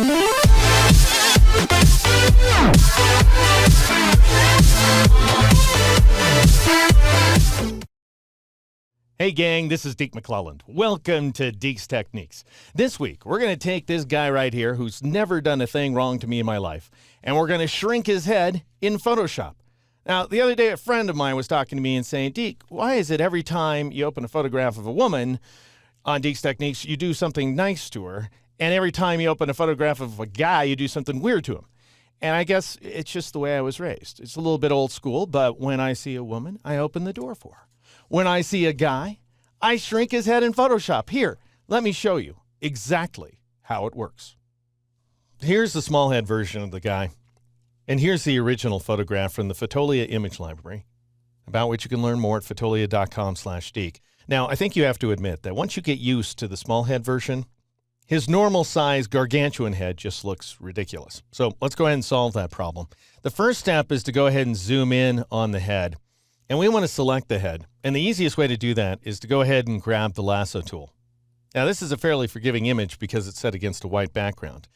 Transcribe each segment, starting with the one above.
Hey gang, this is Deke McClelland. Welcome to Deke's Techniques. This week, we're going to take this guy right here who's never done a thing wrong to me in my life, and we're going to shrink his head in Photoshop. Now, the other day, a friend of mine was talking to me and saying, Deke, why is it every time you open a photograph of a woman on Deke's Techniques, you do something nice to her, and every time you open a photograph of a guy, you do something weird to him? And I guess it's just the way I was raised. It's a little bit old school, but when I see a woman, I open the door for her. When I see a guy, I shrink his head in Photoshop. Here, let me show you exactly how it works. Here's the small head version of the guy. And here's the original photograph from the Fotolia image library, about which you can learn more at fotolia.com/Deke. Now, I think you have to admit that once you get used to the small head version, his normal size gargantuan head just looks ridiculous. So let's go ahead and solve that problem. The first step is to go ahead and zoom in on the head. And we want to select the head. And the easiest way to do that is to go ahead and grab the lasso tool. Now, this is a fairly forgiving image because it's set against a white background.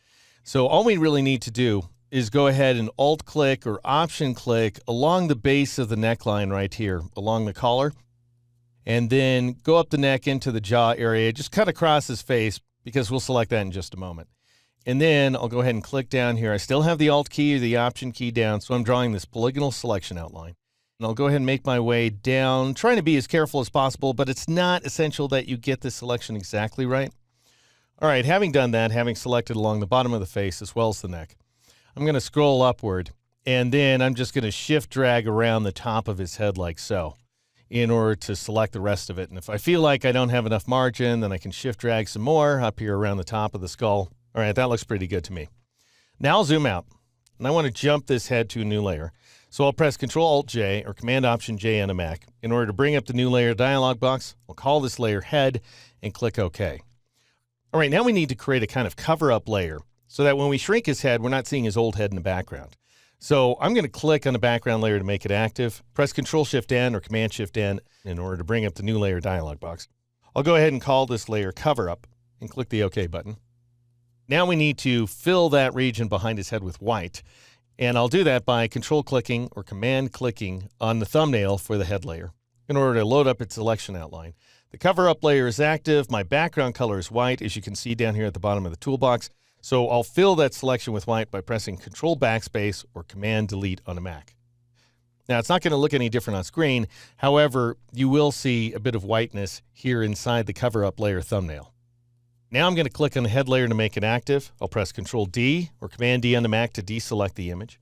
So all we really need to do is go ahead and Alt-click or Option-click along the base of the neckline right here, along the collar, and then go up the neck into the jaw area. Just cut across his face because we'll select that in just a moment. And then I'll go ahead and click down here. I still have the Alt key or the Option key down, so I'm drawing this polygonal selection outline. And I'll go ahead and make my way down, trying to be as careful as possible, but it's not essential that you get this selection exactly right. All right, having done that, having selected along the bottom of the face as well as the neck, I'm going to scroll upward, and then I'm just going to shift drag around the top of his head like so in order to select the rest of it. And if I feel like I don't have enough margin, then I can shift drag some more up here around the top of the skull. All right, that looks pretty good to me. Now I'll zoom out, and I want to jump this head to a new layer. So I'll press Control-Alt-J or Command-Option-J on a Mac. In order to bring up the new layer dialog box, I'll call this layer Head and click OK. All right, now we need to create a kind of cover-up layer so that when we shrink his head, we're not seeing his old head in the background. So I'm going to click on the background layer to make it active, press Control-Shift-N or Command-Shift-N in order to bring up the new layer dialog box. I'll go ahead and call this layer Cover-Up and click the OK button. Now we need to fill that region behind his head with white. And I'll do that by Control-clicking or Command-clicking on the thumbnail for the head layer in order to load up its selection outline. The cover-up layer is active. My background color is white, as you can see down here at the bottom of the toolbox. So I'll fill that selection with white by pressing Control-Backspace or Command-Delete on a Mac. Now, it's not going to look any different on screen. However, you will see a bit of whiteness here inside the cover-up layer thumbnail. Now I'm going to click on the head layer to make it active. I'll press Control-D or Command-D on the Mac to deselect the image.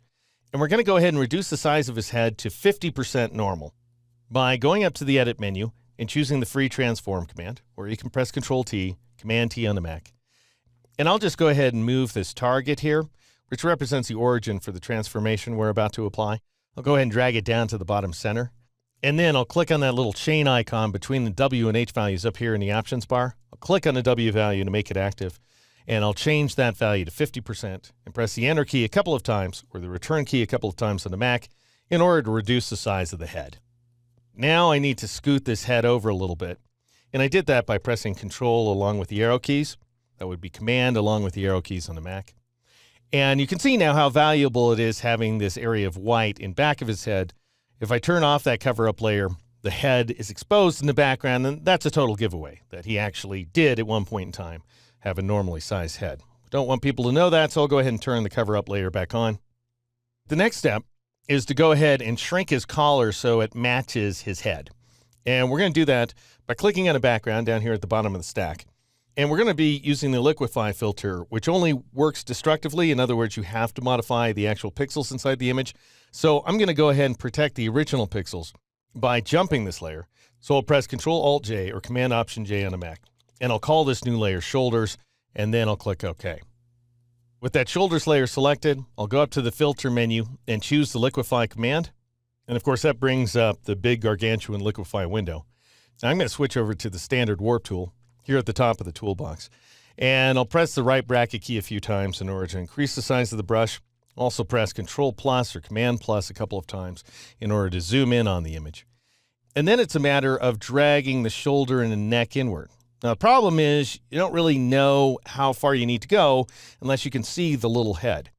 And we're going to go ahead and reduce the size of his head to 50% normal by going up to the Edit menu and choosing the Free Transform command, or you can press Control-T, Command-T on the Mac. And I'll just go ahead and move this target here, which represents the origin for the transformation we're about to apply. I'll go ahead and drag it down to the bottom center. And then I'll click on that little chain icon between the W and H values up here in the options bar. I'll click on the W value to make it active, and I'll change that value to 50% and press the Enter key a couple of times or the Return key a couple of times on the Mac in order to reduce the size of the head. Now I need to scoot this head over a little bit, and I did that by pressing Control along with the arrow keys. That would be Command along with the arrow keys on the Mac. And you can see now how valuable it is having this area of white in back of his head. If I turn off that cover-up layer, the head is exposed in the background, and that's a total giveaway that he actually did at one point in time have a normally sized head. Don't want people to know that, so I'll go ahead and turn the cover-up layer back on. The next step is to go ahead and shrink his collar so it matches his head. And we're going to do that by clicking on a background down here at the bottom of the stack. And we're going to be using the liquify filter, which only works destructively. In other words, you have to modify the actual pixels inside the image. So I'm going to go ahead and protect the original pixels by jumping this layer. So I'll press Control-Alt-J or Command-Option-J on a Mac. And I'll call this new layer Shoulders, and then I'll click OK. With that Shoulders layer selected, I'll go up to the Filter menu and choose the Liquify command. And of course, that brings up the big gargantuan Liquify window. Now I'm going to switch over to the Standard Warp tool here at the top of the toolbox. And I'll press the right bracket key a few times in order to increase the size of the brush. Also press Control plus or Command plus a couple of times in order to zoom in on the image. And then it's a matter of dragging the shoulder and the neck inward. Now, the problem is you don't really know how far you need to go unless you can see the little head.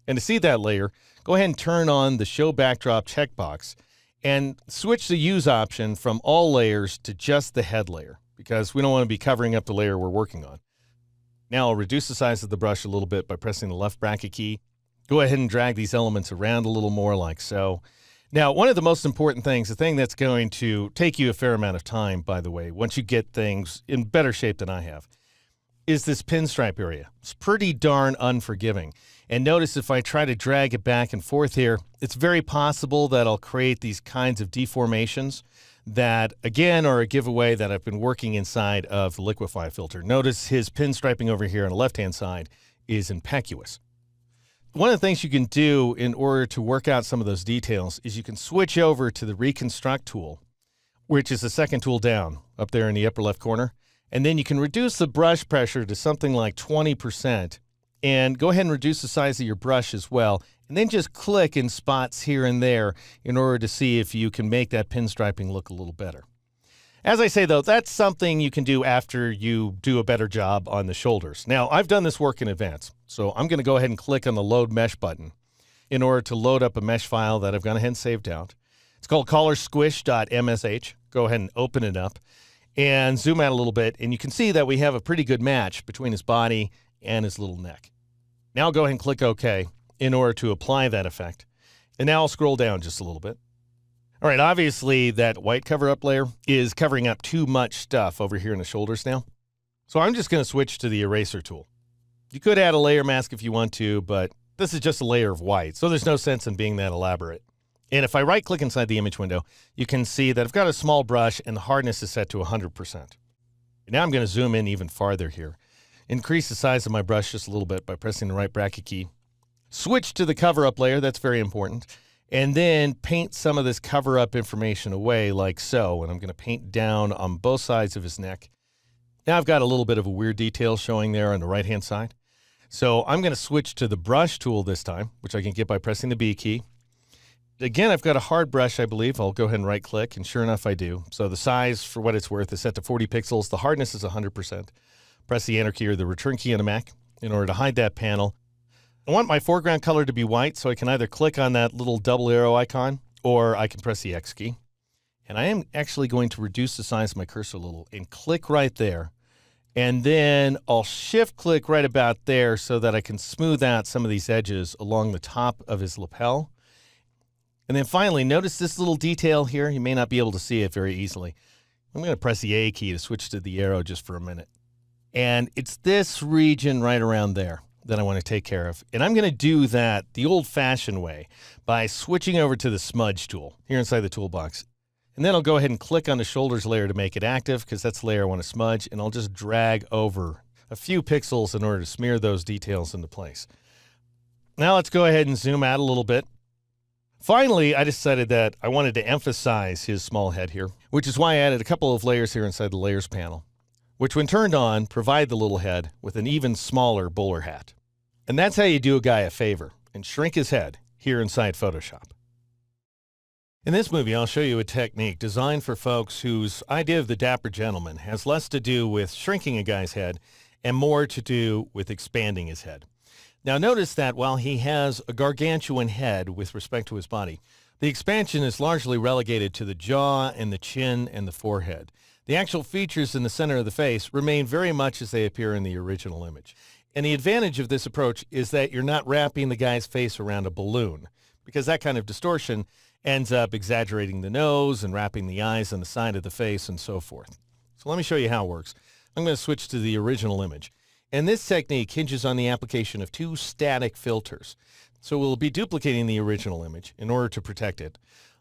And to see that layer, go ahead and turn on the Show Backdrop checkbox and switch the Use option from all layers to just the head layer, because we don't want to be covering up the layer we're working on. Now I'll reduce the size of the brush a little bit by pressing the left bracket key. Go ahead and drag these elements around a little more like so. Now, one of the most important things, the thing that's going to take you a fair amount of time, by the way, once you get things in better shape than I have, is this pinstripe area. It's pretty darn unforgiving. And notice if I try to drag it back and forth here, it's very possible that I'll create these kinds of deformations that, again, are a giveaway that I've been working inside of the liquify filter. Notice his pinstriping over here on the left-hand side is impetuous. One of the things you can do in order to work out some of those details is you can switch over to the Reconstruct tool, which is the second tool down up there in the upper left corner. And then you can reduce the brush pressure to something like 20% and go ahead and reduce the size of your brush as well. And then just click in spots here and there in order to see if you can make that pinstriping look a little better. As I say, though, that's something you can do after you do a better job on the shoulders. Now, I've done this work in advance, so I'm going to go ahead and click on the Load Mesh button in order to load up a mesh file that I've gone ahead and saved out. It's called collarsquish.msh. Go ahead and open it up and zoom out a little bit, and you can see that we have a pretty good match between his body and his little neck. Now I'll go ahead and click OK in order to apply that effect. And now I'll scroll down just a little bit. All right, obviously that white cover-up layer is covering up too much stuff over here in the shoulders now. So I'm just going to switch to the eraser tool. You could add a layer mask if you want to, but this is just a layer of white, so there's no sense in being that elaborate. And if I right-click inside the image window, you can see that I've got a small brush and the hardness is set to 100%. Now I'm going to zoom in even farther here. Increase the size of my brush just a little bit by pressing the right bracket key. Switch to the cover-up layer, that's very important. And then paint some of this cover-up information away like so. And I'm going to paint down on both sides of his neck. Now I've got a little bit of a weird detail showing there on the right-hand side. So I'm going to switch to the brush tool this time, which I can get by pressing the B key. Again, I've got a hard brush, I believe. I'll go ahead and right-click, and sure enough, I do. So the size, for what it's worth, is set to 40 pixels. The hardness is 100%. Press the Enter key or the Return key on a Mac in order to hide that panel. I want my foreground color to be white, so I can either click on that little double arrow icon, or I can press the X key. And I am actually going to reduce the size of my cursor a little and click right there. And then I'll shift-click right about there so that I can smooth out some of these edges along the top of his lapel. And then finally, notice this little detail here. You may not be able to see it very easily. I'm going to press the A key to switch to the arrow just for a minute. And it's this region right around there that I want to take care of. And I'm going to do that the old-fashioned way by switching over to the smudge tool here inside the toolbox. And then I'll go ahead and click on the shoulders layer to make it active because that's the layer I want to smudge. And I'll just drag over a few pixels in order to smear those details into place. Now let's go ahead and zoom out a little bit. Finally, I decided that I wanted to emphasize his small head here, which is why I added a couple of layers here inside the layers panel, which when turned on, provide the little head with an even smaller bowler hat. And that's how you do a guy a favor and shrink his head here inside Photoshop. In this movie, I'll show you a technique designed for folks whose idea of the dapper gentleman has less to do with shrinking a guy's head and more to do with expanding his head. Now notice that while he has a gargantuan head with respect to his body, the expansion is largely relegated to the jaw and the chin and the forehead. The actual features in the center of the face remain very much as they appear in the original image. And the advantage of this approach is that you're not wrapping the guy's face around a balloon, because that kind of distortion ends up exaggerating the nose and wrapping the eyes on the side of the face and so forth. So let me show you how it works. I'm going to switch to the original image. And this technique hinges on the application of two static filters. So we'll be duplicating the original image in order to protect it.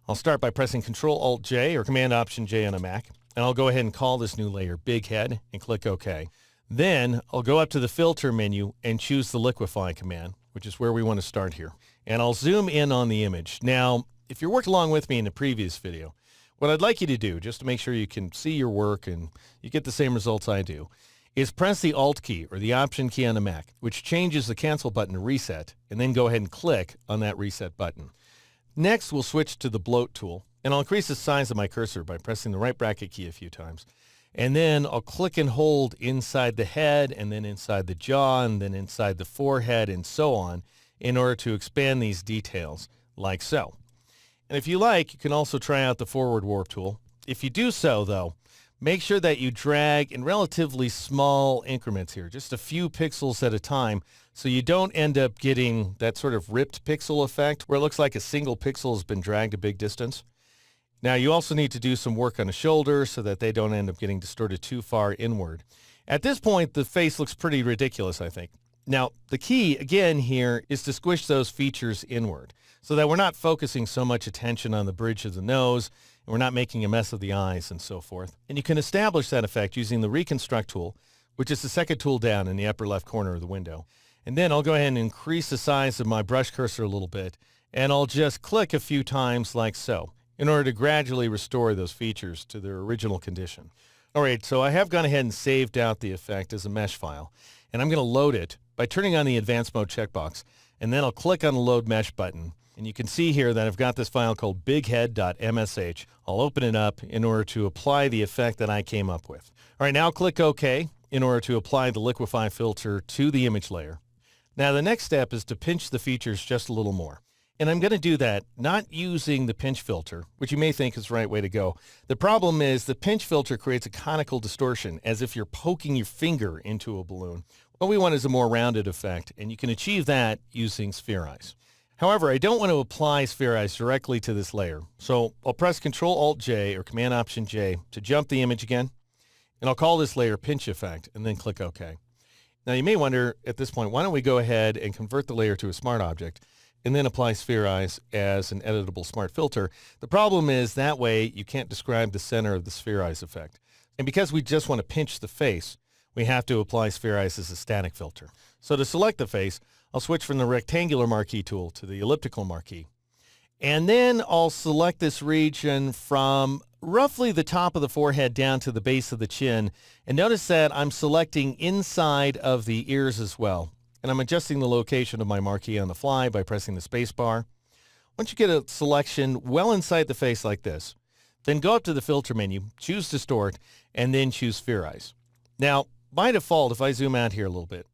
I'll start by pressing Control-Alt-J or Command-Option-J on a Mac. And I'll go ahead and call this new layer Big Head and click OK. Then I'll go up to the Filter menu and choose the Liquify command, which is where we want to start here. And I'll zoom in on the image. Now, if you worked along with me in the previous video, what I'd like you to do, just to make sure you can see your work and you get the same results I do, is press the Alt key or the Option key on the Mac, which changes the Cancel button to Reset, and then go ahead and click on that Reset button. Next, we'll switch to the Bloat tool, and I'll increase the size of my cursor by pressing the right bracket key a few times. And then I'll click and hold inside the head and then inside the jaw and then inside the forehead and so on in order to expand these details like so. And if you like, you can also try out the forward warp tool. If you do so, though, make sure that you drag in relatively small increments here, just a few pixels at a time, so you don't end up getting that sort of ripped pixel effect where it looks like a single pixel has been dragged a big distance. Now, you also need to do some work on the shoulders so that they don't end up getting distorted too far inward. At this point, the face looks pretty ridiculous, I think. Now, the key, again, here is to squish those features inward so that we're not focusing so much attention on the bridge of the nose, and we're not making a mess of the eyes and so forth. And you can establish that effect using the Reconstruct tool, which is the second tool down in the upper left corner of the window. And then I'll go ahead and increase the size of my brush cursor a little bit, and I'll just click a few times like so in order to gradually restore those features to their original condition. All right, so I have gone ahead and saved out the effect as a mesh file, and I'm going to load it by turning on the Advanced Mode checkbox, and then I'll click on the Load Mesh button. And you can see here that I've got this file called bighead.msh. I'll open it up in order to apply the effect that I came up with. All right, now click OK in order to apply the liquify filter to the image layer. Now the next step is to pinch the features just a little more. And I'm going to do that not using the pinch filter, which you may think is the right way to go. The problem is the pinch filter creates a conical distortion, as if you're poking your finger into a balloon. What we want is a more rounded effect, and you can achieve that using Spherize. However, I don't want to apply Spherize directly to this layer, so I'll press Ctrl-Alt-J or Command-Option-J to jump the image again, and I'll call this layer Pinch Effect, and then click OK. Now you may wonder at this point, why don't we go ahead and convert the layer to a smart object, and then apply Spherize as an editable smart filter. The problem is that way you can't describe the center of the Spherize effect. And because we just want to pinch the face, we have to apply Spherize as a static filter. So to select the face, I'll switch from the rectangular marquee tool to the elliptical marquee. And then I'll select this region from roughly the top of the forehead down to the base of the chin. And notice that I'm selecting inside of the ears as well. And I'm adjusting the location of my marquee on the fly by pressing the space bar. Once you get a selection well inside the face like this, then go up to the filter menu, choose Distort, and then choose Spherize. Now, by default, if I zoom out here a little bit,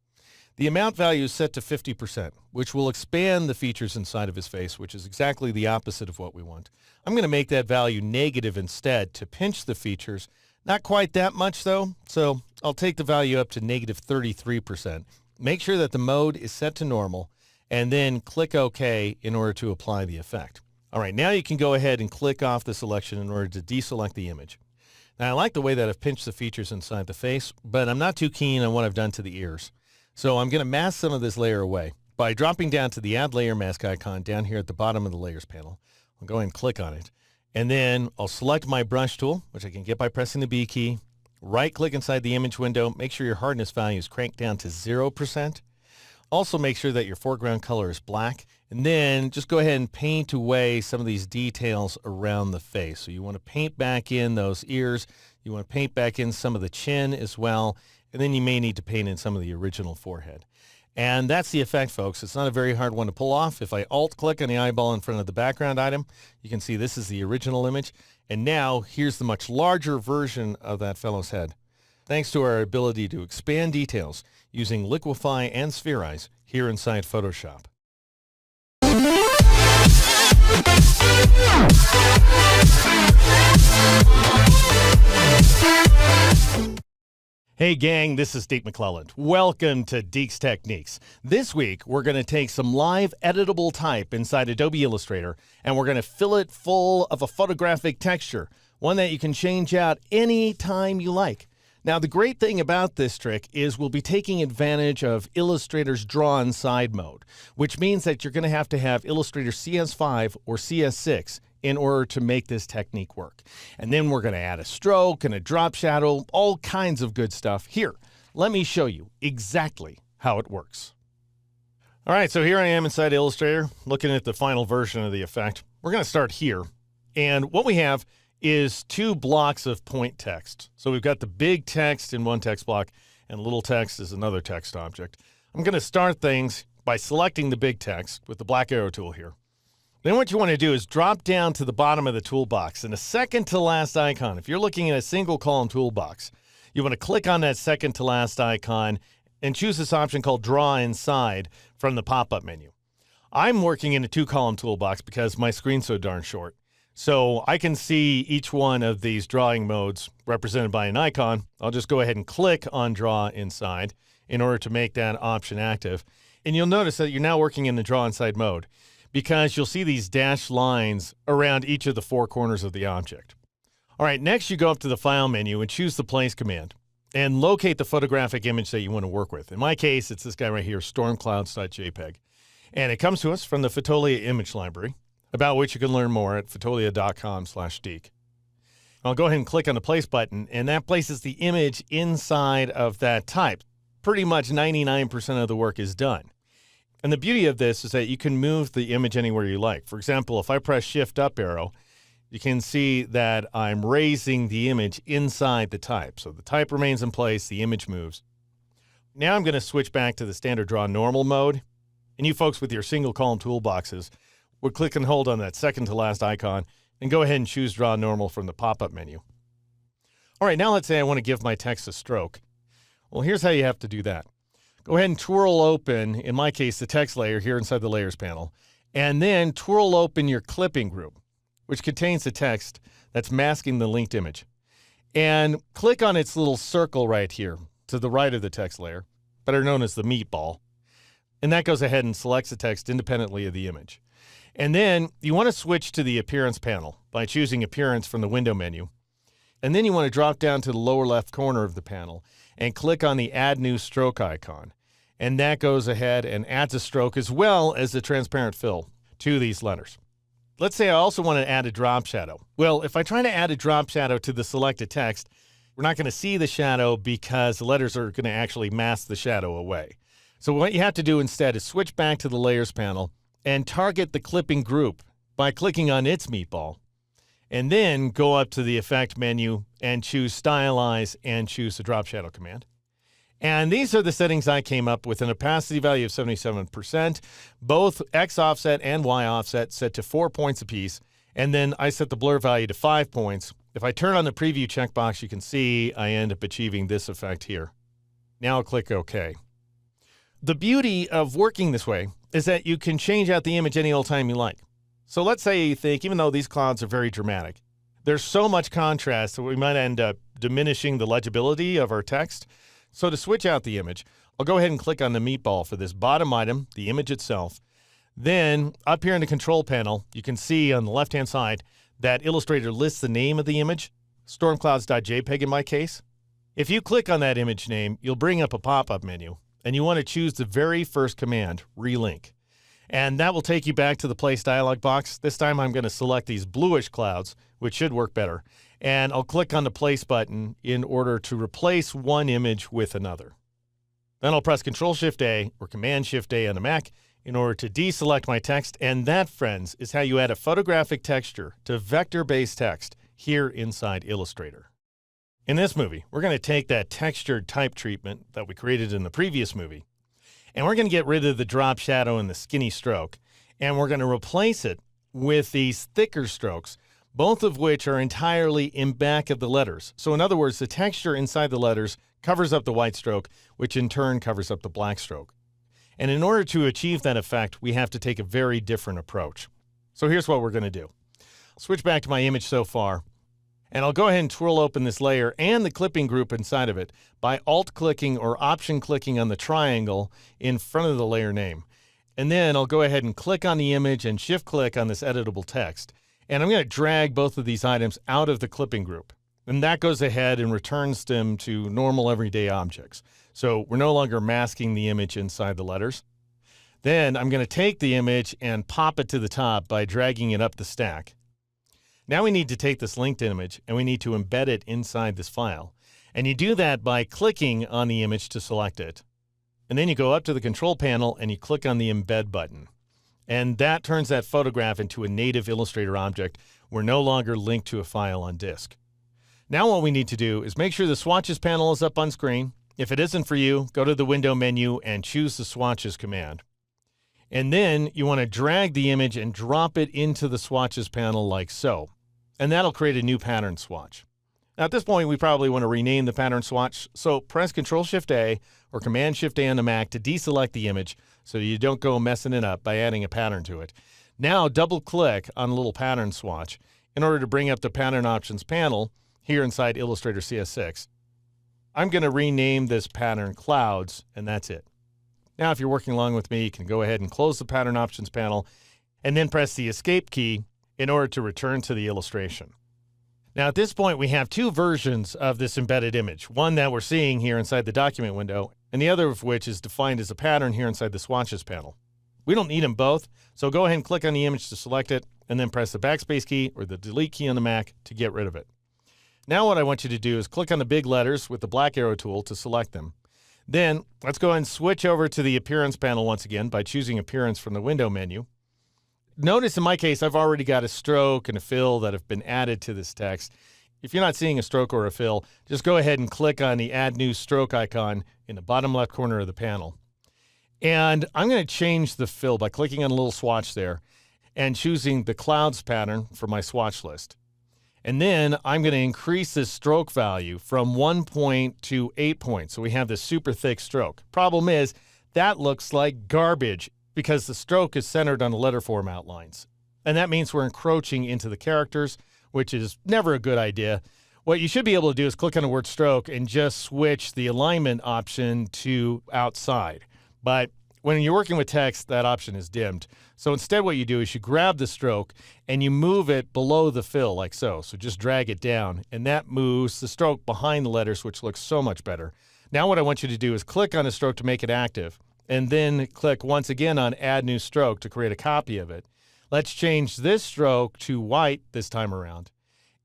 the amount value is set to 50%, which will expand the features inside of his face, which is exactly the opposite of what we want. I'm going to make that value negative instead to pinch the features. Not quite that much, though, so I'll take the value up to negative 33%. Make sure that the mode is set to normal, and then click OK in order to apply the effect. All right, now you can go ahead and click off the selection in order to deselect the image. Now, I like the way that I've pinched the features inside the face, but I'm not too keen on what I've done to the ears. So I'm going to mask some of this layer away by dropping down to the Add Layer Mask icon down here at the bottom of the Layers panel. I'll go ahead and click on it. And then I'll select my brush tool, which I can get by pressing the B key. Right-click inside the image window. Make sure your hardness value is cranked down to 0%. Also make sure that your foreground color is black. And then just go ahead and paint away some of these details around the face. So you want to paint back in those ears. You want to paint back in some of the chin as well. And then you may need to paint in some of the original forehead. And that's the effect, folks. It's not a very hard one to pull off. If I Alt-click on the eyeball in front of the background item, you can see this is the original image. And now here's the much larger version of that fellow's head. Thanks to our ability to expand details using Liquify and Spherize here inside Photoshop. Hey gang, this is Deke McClelland. Welcome to Deke's Techniques. This week, we're going to take some live editable type inside Adobe Illustrator, and we're going to fill it full of a photographic texture, one that you can change out any time you like. Now, the great thing about this trick is we'll be taking advantage of Illustrator's Draw Inside mode, which means that you're going to have Illustrator CS5 or CS6 in order to make this technique work. And then we're going to add a stroke and a drop shadow, all kinds of good stuff. Here, let me show you exactly how it works. All right, so here I am inside Illustrator, looking at the final version of the effect. We're going to start here. And what we have is two blocks of point text. So we've got the big text in one text block, and little text is another text object. I'm going to start things by selecting the big text with the black arrow tool here. Then what you want to do is drop down to the bottom of the toolbox, and the second to last icon, if you're looking at a single column toolbox, you want to click on that second to last icon and choose this option called Draw Inside from the pop-up menu. I'm working in a 2-column toolbox because my screen's so darn short. So I can see each one of these drawing modes represented by an icon. I'll just go ahead and click on Draw Inside in order to make that option active. And you'll notice that you're now working in the Draw Inside mode because you'll see these dashed lines around each of the 4 corners of the object. All right, next you go up to the File menu and choose the Place command and locate the photographic image that you want to work with. In my case, it's this guy right here, stormclouds.jpg. And it comes to us from the Fotolia image library, about which you can learn more at fotolia.com/deek. I'll go ahead and click on the Place button, and that places the image inside of that type. Pretty much 99% of the work is done. And the beauty of this is that you can move the image anywhere you like. For example, if I press Shift Up arrow, you can see that I'm raising the image inside the type. So the type remains in place, the image moves. Now I'm going to switch back to the standard Draw Normal mode. And you folks with your single column toolboxes would click and hold on that second to last icon and go ahead and choose Draw Normal from the pop-up menu. All right, now let's say I want to give my text a stroke. Well, here's how you have to do that. Go ahead and twirl open, in my case, the text layer here inside the Layers panel, and then twirl open your clipping group, which contains the text that's masking the linked image. And click on its little circle right here to the right of the text layer, better known as the meatball. And that goes ahead and selects the text independently of the image. And then you want to switch to the Appearance panel by choosing Appearance from the Window menu. And then you want to drop down to the lower left corner of the panel and click on the Add New Stroke icon. And that goes ahead and adds a stroke as well as the transparent fill to these letters. Let's say I also want to add a drop shadow. Well, if I try to add a drop shadow to the selected text, we're not going to see the shadow because the letters are going to actually mask the shadow away. So what you have to do instead is switch back to the Layers panel and target the clipping group by clicking on its meatball. And then go up to the Effect menu and choose Stylize and choose the Drop Shadow command. And these are the settings I came up with: an opacity value of 77%, both X offset and Y offset set to 4 points apiece, and then I set the blur value to 5 points. If I turn on the preview checkbox, you can see I end up achieving this effect here. Now I'll click OK. The beauty of working this way is that you can change out the image any old time you like. So let's say you think, even though these clouds are very dramatic, there's so much contrast that we might end up diminishing the legibility of our text. So to switch out the image, I'll go ahead and click on the meatball for this bottom item, the image itself. Then up here in the control panel, you can see on the left-hand side that Illustrator lists the name of the image, stormclouds.jpg in my case. If you click on that image name, you'll bring up a pop-up menu, and you want to choose the very first command, Relink. And that will take you back to the Place dialog box. This time I'm going to select these bluish clouds, which should work better. And I'll click on the Place button in order to replace one image with another. Then I'll press Control-Shift-A or Command-Shift-A on the Mac in order to deselect my text. And that, friends, is how you add a photographic texture to vector-based text here inside Illustrator. In this movie, we're going to take that textured type treatment that we created in the previous movie, and we're going to get rid of the drop shadow and the skinny stroke, and we're going to replace it with these thicker strokes, both of which are entirely in back of the letters. So in other words, the texture inside the letters covers up the white stroke, which in turn covers up the black stroke. And in order to achieve that effect, we have to take a very different approach. So here's what we're going to do. I'll switch back to my image so far, and I'll go ahead and twirl open this layer and the clipping group inside of it by Alt-clicking or Option-clicking on the triangle in front of the layer name. And then I'll go ahead and click on the image and Shift-click on this editable text. And I'm going to drag both of these items out of the clipping group. And that goes ahead and returns them to normal everyday objects. So we're no longer masking the image inside the letters. Then I'm going to take the image and pop it to the top by dragging it up the stack. Now we need to take this linked image and we need to embed it inside this file. And you do that by clicking on the image to select it. And then you go up to the control panel and you click on the embed button. And that turns that photograph into a native Illustrator object. We're no longer linked to a file on disk. Now what we need to do is make sure the swatches panel is up on screen. If it isn't for you, go to the window menu and choose the swatches command. And then you want to drag the image and drop it into the swatches panel like so. And that'll create a new pattern swatch. Now at this point, we probably want to rename the pattern swatch. So press Control-Shift-A or Command-Shift-A on the Mac to deselect the image so you don't go messing it up by adding a pattern to it. Now double-click on the little pattern swatch in order to bring up the pattern options panel here inside Illustrator CS6. I'm going to rename this pattern Clouds, and that's it. Now, if you're working along with me, you can go ahead and close the pattern options panel and then press the Escape key in order to return to the illustration. Now, at this point, we have two versions of this embedded image, one that we're seeing here inside the document window, and the other of which is defined as a pattern here inside the swatches panel. We don't need them both, so go ahead and click on the image to select it, and then press the backspace key or the delete key on the Mac to get rid of it. Now what I want you to do is click on the big letters with the black arrow tool to select them. Then let's go ahead and switch over to the Appearance panel once again by choosing Appearance from the window menu. Notice in my case, I've already got a stroke and a fill that have been added to this text. If you're not seeing a stroke or a fill, just go ahead and click on the Add New Stroke icon in the bottom left corner of the panel. And I'm going to change the fill by clicking on a little swatch there and choosing the Clouds pattern for my swatch list. And then I'm going to increase this stroke value from 1 point to 8 points. So we have this super thick stroke. Problem is, that looks like garbage because the stroke is centered on the letter form outlines. And that means we're encroaching into the characters, which is never a good idea. What you should be able to do is click on the word stroke and just switch the alignment option to outside. But when you're working with text, that option is dimmed. So instead what you do is you grab the stroke and you move it below the fill like so. So just drag it down and that moves the stroke behind the letters, which looks so much better. Now what I want you to do is click on the stroke to make it active and then click once again on Add New Stroke to create a copy of it. Let's change this stroke to white this time around.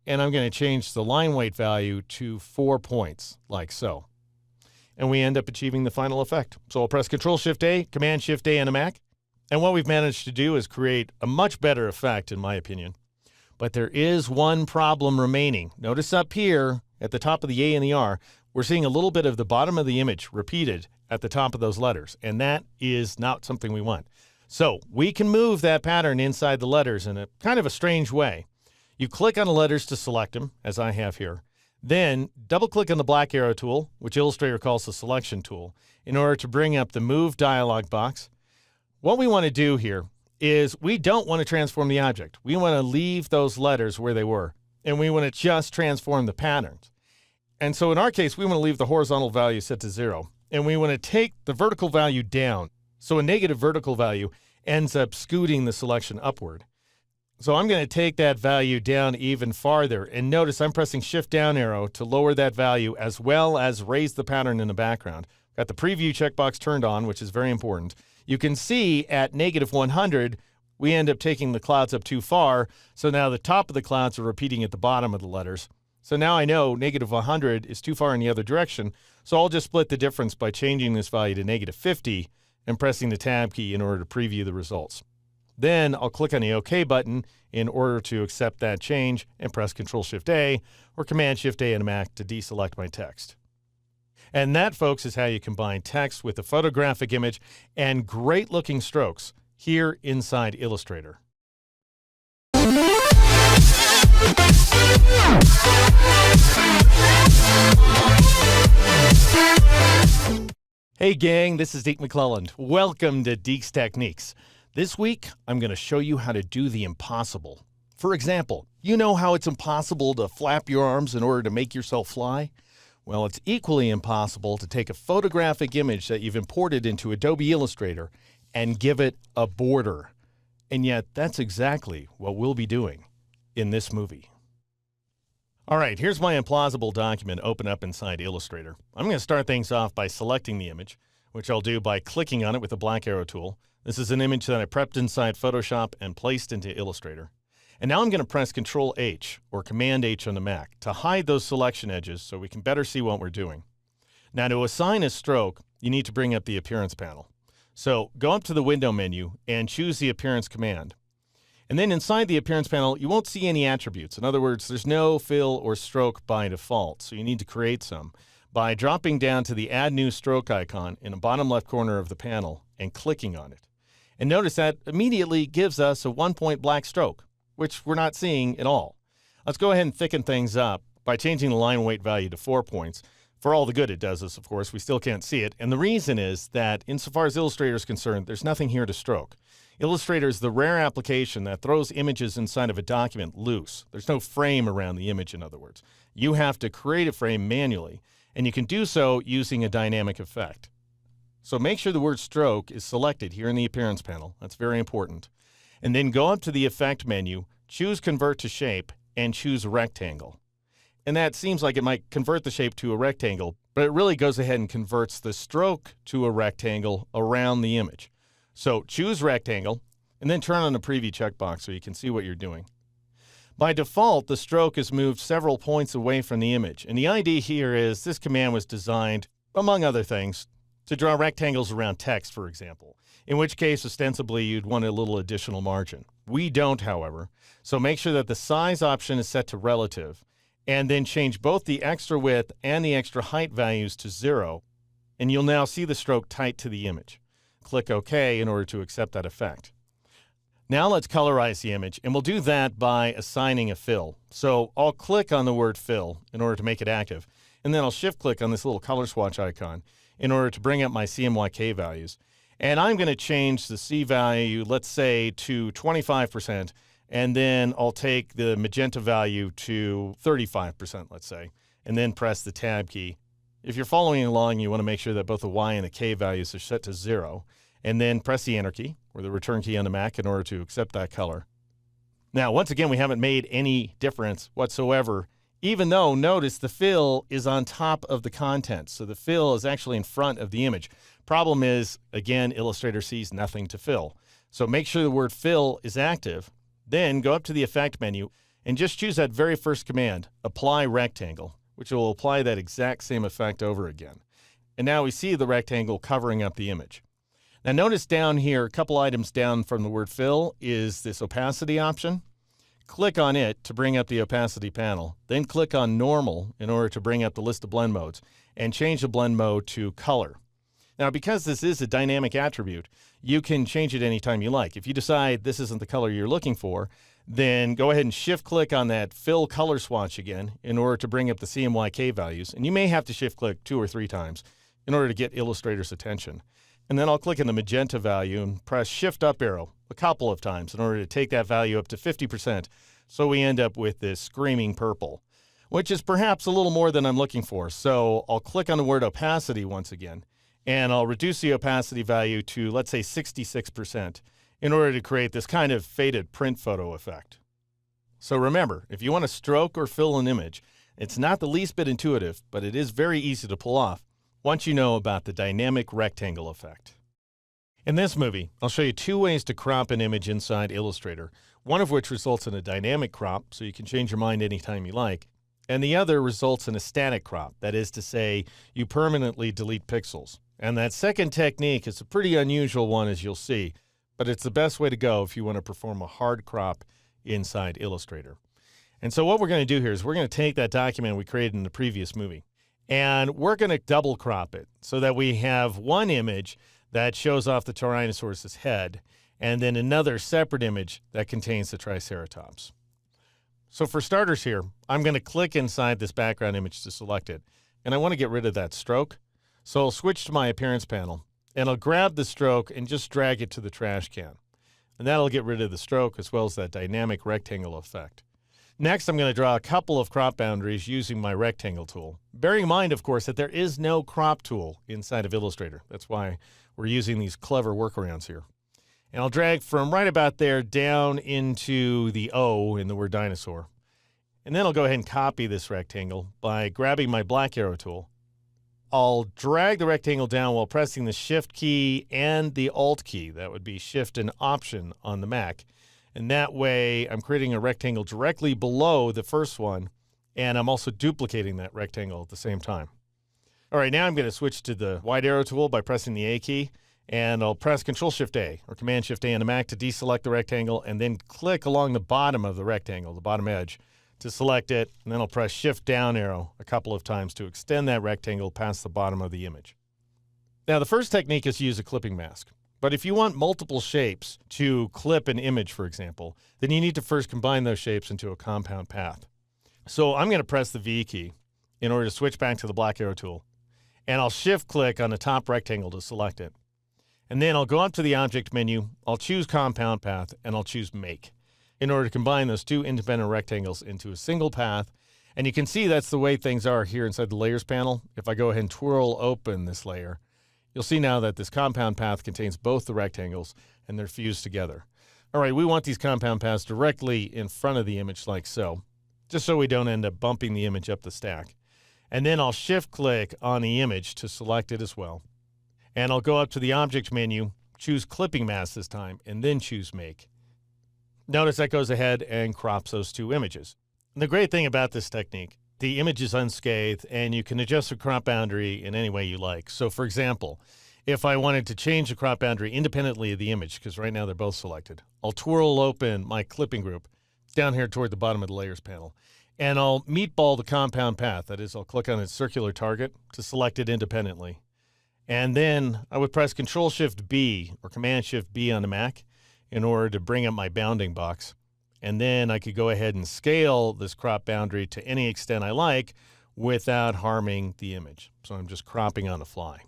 And I'm going to change the line weight value to 4 points like so. And we end up achieving the final effect. So I'll press Control-Shift-A, Command-Shift-A on a Mac. And what we've managed to do is create a much better effect, in my opinion. But there is one problem remaining. Notice up here at the top of the A and the R, we're seeing a little bit of the bottom of the image repeated at the top of those letters. And that is not something we want. So we can move that pattern inside the letters in a kind of a strange way. You click on the letters to select them, as I have here. Then double-click on the black arrow tool, which Illustrator calls the selection tool, in order to bring up the Move dialog box. What we want to do here is we don't want to transform the object. We want to leave those letters where they were, and we want to just transform the patterns. And so in our case, we want to leave the horizontal value set to 0, and we want to take the vertical value down. So a negative vertical value ends up scooting the selection upward. So I'm going to take that value down even farther, and notice I'm pressing Shift down arrow to lower that value as well as raise the pattern in the background. Got the preview checkbox turned on, which is very important. You can see at -100, we end up taking the clouds up too far, so now the top of the clouds are repeating at the bottom of the letters. So now I know -100 is too far in the other direction, so I'll just split the difference by changing this value to -50 and pressing the Tab key in order to preview the results. Then I'll click on the OK button in order to accept that change and press Control-Shift-A or Command-Shift-A on a Mac to deselect my text. And that, folks, is how you combine text with a photographic image and great-looking strokes here inside Illustrator. Hey gang, this is Deke McClelland. Welcome to Deke's Techniques. This week, I'm going to show you how to do the impossible. For example, you know how it's impossible to flap your arms in order to make yourself fly? Well, it's equally impossible to take a photographic image that you've imported into Adobe Illustrator and give it a border. And yet, that's exactly what we'll be doing in this movie. All right, here's my implausible document open up inside Illustrator. I'm going to start things off by selecting the image, which I'll do by clicking on it with the black arrow tool. This is an image that I prepped inside Photoshop and placed into Illustrator. And now I'm going to press Control-H or Command-H on the Mac to hide those selection edges so we can better see what we're doing. Now to assign a stroke, you need to bring up the Appearance panel. So go up to the Window menu and choose the Appearance command. And then inside the Appearance panel, you won't see any attributes. In other words, there's no fill or stroke by default, so you need to create some by dropping down to the Add New Stroke icon in the bottom left corner of the panel and clicking on it. And notice that immediately gives us a 1-point black stroke, which we're not seeing at all. Let's go ahead and thicken things up by changing the line weight value to 4 points. For all the good it does us, of course, we still can't see it. And the reason is that insofar as Illustrator is concerned, there's nothing here to stroke. Illustrator is the rare application that throws images inside of a document loose. There's no frame around the image, in other words. You have to create a frame manually, and you can do so using a dynamic effect. So make sure the word stroke is selected here in the Appearance panel. That's very important. And then go up to the Effect menu, choose Convert to Shape, and choose Rectangle. And that seems like it might convert the shape to a rectangle, but it really goes ahead and converts the stroke to a rectangle around the image. So choose Rectangle, and then turn on the Preview checkbox so you can see what you're doing. By default, the stroke is moved several points away from the image. And the idea here is this command was designed, among other things, to draw rectangles around text, for example, in which case, ostensibly, you'd want a little additional margin. We don't, however, so make sure that the size option is set to relative, and then change both the extra width and the extra height values to 0, and you'll now see the stroke tight to the image. Click OK in order to accept that effect. Now let's colorize the image, and we'll do that by assigning a fill. So I'll click on the word fill in order to make it active, and then I'll shift-click on this little color swatch icon in order to bring up my CMYK values. And I'm going to change the C value, let's say, to 25%, and then I'll take the magenta value to 35%, let's say, and then press the Tab key. If you're following along, you want to make sure that both the Y and the K values are set to 0, and then press the Enter key, or the Return key on the Mac, in order to accept that color. Now, once again, we haven't made any difference whatsoever, even though, notice, the fill is on top of the content, so the fill is actually in front of the image. Problem is, again, Illustrator sees nothing to fill. So make sure the word fill is active. Then go up to the Effect menu and just choose that very first command, Apply Rectangle, which will apply that exact same effect over again. And now we see the rectangle covering up the image. Now notice down here, a couple items down from the word fill is this opacity option. Click on it to bring up the opacity panel. Then click on Normal in order to bring up the list of blend modes and change the blend mode to color. Now, because this is a dynamic attribute, you can change it anytime you like. If you decide this isn't the color you're looking for, then go ahead and shift-click on that Fill Color Swatch again in order to bring up the CMYK values. And you may have to shift-click 2 or 3 times in order to get Illustrator's attention. And then I'll click on the magenta value and press Shift-Up arrow a couple of times in order to take that value up to 50%. So we end up with this screaming purple, which is perhaps a little more than I'm looking for. So I'll click on the word opacity once again, and I'll reduce the opacity value to, let's say, 66% in order to create this kind of faded print photo effect. So remember, if you want to stroke or fill an image, it's not the least bit intuitive, but it is very easy to pull off once you know about the dynamic rectangle effect. In this movie, I'll show you 2 ways to crop an image inside Illustrator, one of which results in a dynamic crop, so you can change your mind anytime you like, and the other results in a static crop, that is to say, you permanently delete pixels. And that second technique is a pretty unusual one, as you'll see, but it's the best way to go if you want to perform a hard crop inside Illustrator. And so what we're going to do here is we're going to take that document we created in the previous movie, and we're going to double crop it so that we have one image that shows off the Tyrannosaurus's head, and then another separate image that contains the Triceratops. So for starters here, I'm going to click inside this background image to select it, and I want to get rid of that stroke. So I'll switch to my Appearance panel, and I'll grab the stroke and just drag it to the trash can. And that'll get rid of the stroke as well as that dynamic rectangle effect. Next, I'm going to draw a couple of crop boundaries using my rectangle tool. Bearing in mind, of course, that there is no crop tool inside of Illustrator. That's why we're using these clever workarounds here. And I'll drag from right about there down into the O in the word dinosaur. And then I'll go ahead and copy this rectangle by grabbing my black arrow tool. I'll drag the rectangle down while pressing the Shift key and the Alt key. That would be Shift and Option on the Mac. And that way, I'm creating a rectangle directly below the first one, and I'm also duplicating that rectangle at the same time. All right, now I'm going to switch to the wide arrow tool by pressing the A key, and I'll press Control-Shift-A or Command-Shift-A on the Mac to deselect the rectangle, and then click along the bottom of the rectangle, the bottom edge, to select it, and then I'll press Shift-Down arrow a couple of times to extend that rectangle past the bottom of the image. Now, the first technique is to use a clipping mask. But if you want multiple shapes to clip an image, for example, then you need to first combine those shapes into a compound path. So I'm going to press the V key in order to switch back to the black arrow tool. And I'll shift click on the top rectangle to select it. And then I'll go up to the object menu, I'll choose compound path, and I'll choose make in order to combine those two independent rectangles into a single path. And you can see that's the way things are here inside the layers panel. If I go ahead and twirl open this layer, you'll see now that this compound path contains both the rectangles and they're fused together. All right, we want these compound paths directly in front of the image like so, just so we don't end up bumping the image up the stack. And then I'll shift click on the image to select it as well. And I'll go up to the object menu, choose clipping mask this time, and then choose make. Notice that goes ahead and crops those two images. And the great thing about this technique, the image is unscathed and you can adjust the crop boundary in any way you like. So for example, if I wanted to change the crop boundary independently of the image, because right now they're both selected, I'll twirl open my clipping group down here toward the bottom of the layers panel. And I'll meatball the compound path. That is, I'll click on its circular target to select it independently. And then I would press Control-Shift-B or Command-Shift-B on the Mac in order to bring up my bounding box. And then I could go ahead and scale this crop boundary to any extent I like without harming the image. So I'm just cropping on the fly.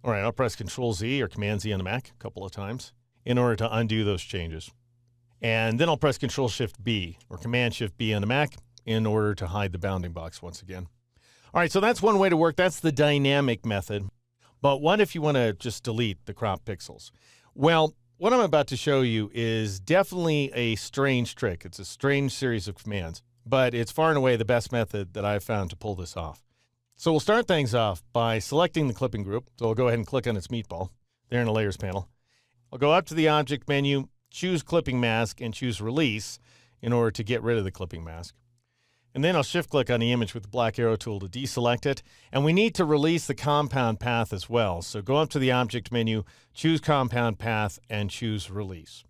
All right, I'll press Control-Z or Command-Z on the Mac a couple of times in order to undo those changes. And then I'll press Control-Shift-B or Command-Shift-B on the Mac in order to hide the bounding box once again. All right, so that's one way to work. That's the dynamic method. But what if you want to just delete the crop pixels? Well, what I'm about to show you is definitely a strange trick. It's a strange series of commands, but it's far and away the best method that I've found to pull this off. So we'll start things off by selecting the clipping group. So I'll go ahead and click on its meatball there in the layers panel. I'll go up to the object menu, choose clipping mask, and choose release in order to get rid of the clipping mask. And then I'll shift click on the image with the black arrow tool to deselect it. And we need to release the compound path as well. So go up to the object menu, choose compound path, and choose release.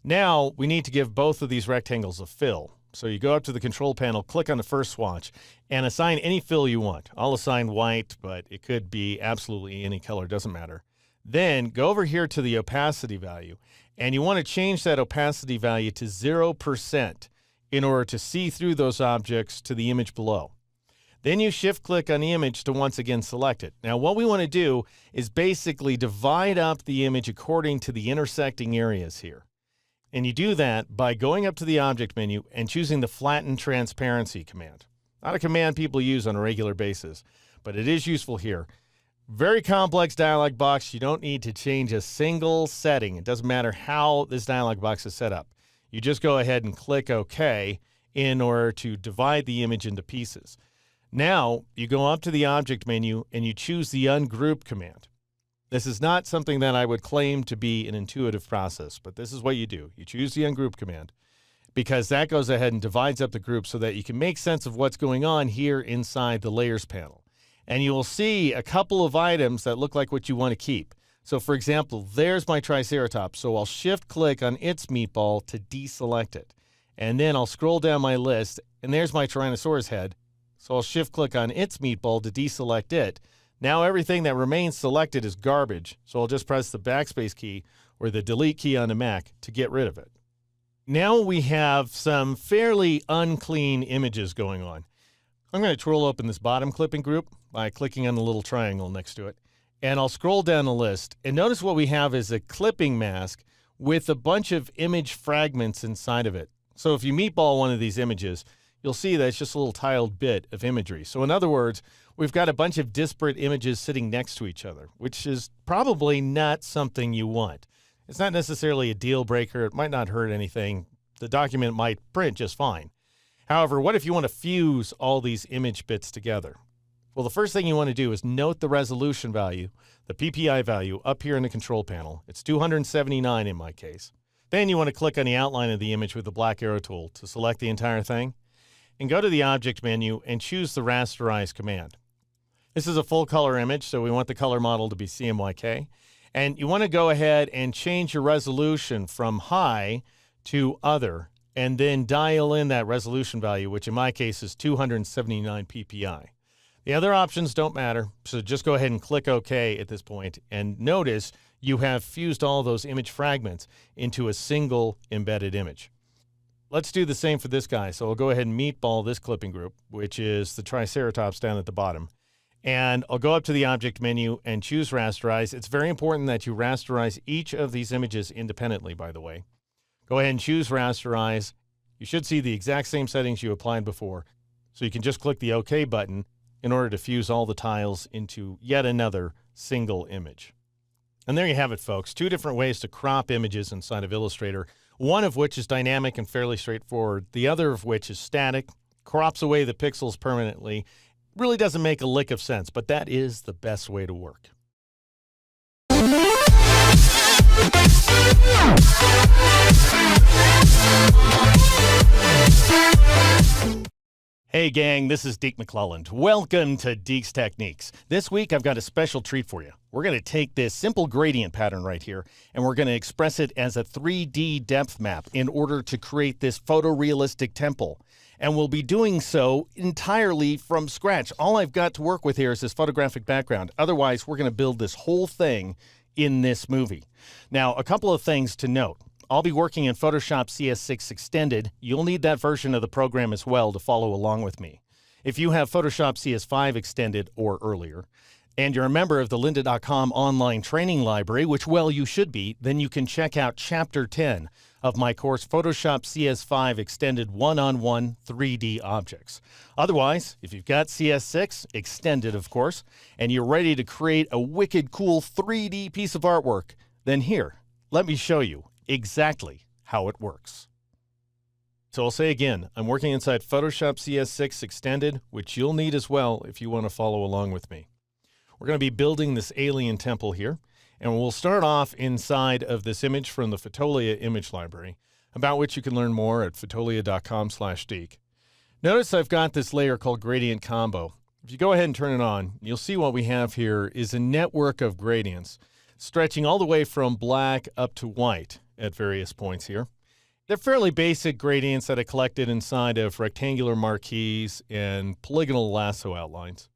Now we need to give both of these rectangles a fill. So you go up to the control panel, click on the first swatch, and assign any fill you want. I'll assign white, but it could be absolutely any color, doesn't matter. Then go over here to the opacity value, and you want to change that opacity value to 0% in order to see through those objects to the image below. Then you shift click on the image to once again select it. Now what we want to do is basically divide up the image according to the intersecting areas here. And you do that by going up to the object menu and choosing the flatten transparency command. Not a command people use on a regular basis, but it is useful here. Very complex dialog box. You don't need to change a single setting. It doesn't matter how this dialog box is set up. You just go ahead and click OK in order to divide the image into pieces. Now you go up to the object menu and you choose the ungroup command. This is not something that I would claim to be an intuitive process, but this is what you do. You choose the ungroup command because that goes ahead and divides up the group so that you can make sense of what's going on here inside the layers panel. And you will see a couple of items that look like what you want to keep. So for example, there's my Triceratops. So I'll shift click on its meatball to deselect it. And then I'll scroll down my list and there's my Tyrannosaurus head. So I'll shift click on its meatball to deselect it. Now everything that remains selected is garbage. So I'll just press the backspace key or the delete key on the Mac to get rid of it. Now we have some fairly unclean images going on. I'm going to twirl open this bottom clipping group by clicking on the little triangle next to it. And I'll scroll down the list. And notice what we have is a clipping mask with a bunch of image fragments inside of it. So if you meatball one of these images, you'll see that it's just a little tiled bit of imagery. So in other words, we've got a bunch of disparate images sitting next to each other, which is probably not something you want. It's not necessarily a deal breaker. It might not hurt anything. The document might print just fine. However, what if you want to fuse all these image bits together? Well, the first thing you want to do is note the resolution value, the PPI value, up here in the control panel. It's 279 in my case. Then you want to click on the outline of the image with the black arrow tool to select the entire thing. And go to the object menu and choose the rasterize command. This is a full color image, so we want the color model to be CMYK. And you want to go ahead and change your resolution from high to other, and then dial in that resolution value, which in my case is 279 PPI. The other options don't matter, so just go ahead and click OK at this point, and notice you have fused all those image fragments into a single embedded image. Let's do the same for this guy. So I'll go ahead and meatball this clipping group, which is the Triceratops down at the bottom. And I'll go up to the object menu and choose rasterize. It's very important that you rasterize each of these images independently, by the way. Go ahead and choose rasterize. You should see the exact same settings you applied before. So you can just click the OK button in order to fuse all the tiles into yet another single image. And there you have it, folks. Two different ways to crop images inside of Illustrator, one of which is dynamic and fairly straightforward, the other of which is static, crops away the pixels permanently. Really doesn't make a lick of sense, but that is the best way to work. Hey gang, this is Deke McClelland. Welcome to Deke's Techniques. This week I've got a special treat for you. We're going to take this simple gradient pattern right here and we're going to express it as a 3D depth map in order to create this photorealistic temple. And we'll be doing so entirely from scratch. All I've got to work with here is this photographic background. Otherwise, we're going to build this whole thing in this movie. Now, a couple of things to note. I'll be working in Photoshop CS6 Extended. You'll need that version of the program as well to follow along with me. If you have Photoshop CS5 Extended or earlier, and you're a member of the lynda.com online training library, which, well, you should be, then you can check out Chapter 10 of my course, Photoshop CS5 Extended One-on-One 3D Objects. Otherwise, if you've got CS6 Extended, of course, and you're ready to create a wicked cool 3D piece of artwork, then here, let me show you exactly how it works. So I'll say again, I'm working inside Photoshop CS6 Extended, which you'll need as well if you want to follow along with me. We're going to be building this alien temple here, and we'll start off inside of this image from the Fotolia image library, about which you can learn more at fotolia.com/Deke. Notice I've got this layer called Gradient Combo. If you go ahead and turn it on, you'll see what we have here is a network of gradients stretching all the way from black up to white at various points here. They're fairly basic gradients that I collected inside of rectangular marquees and polygonal lasso outlines.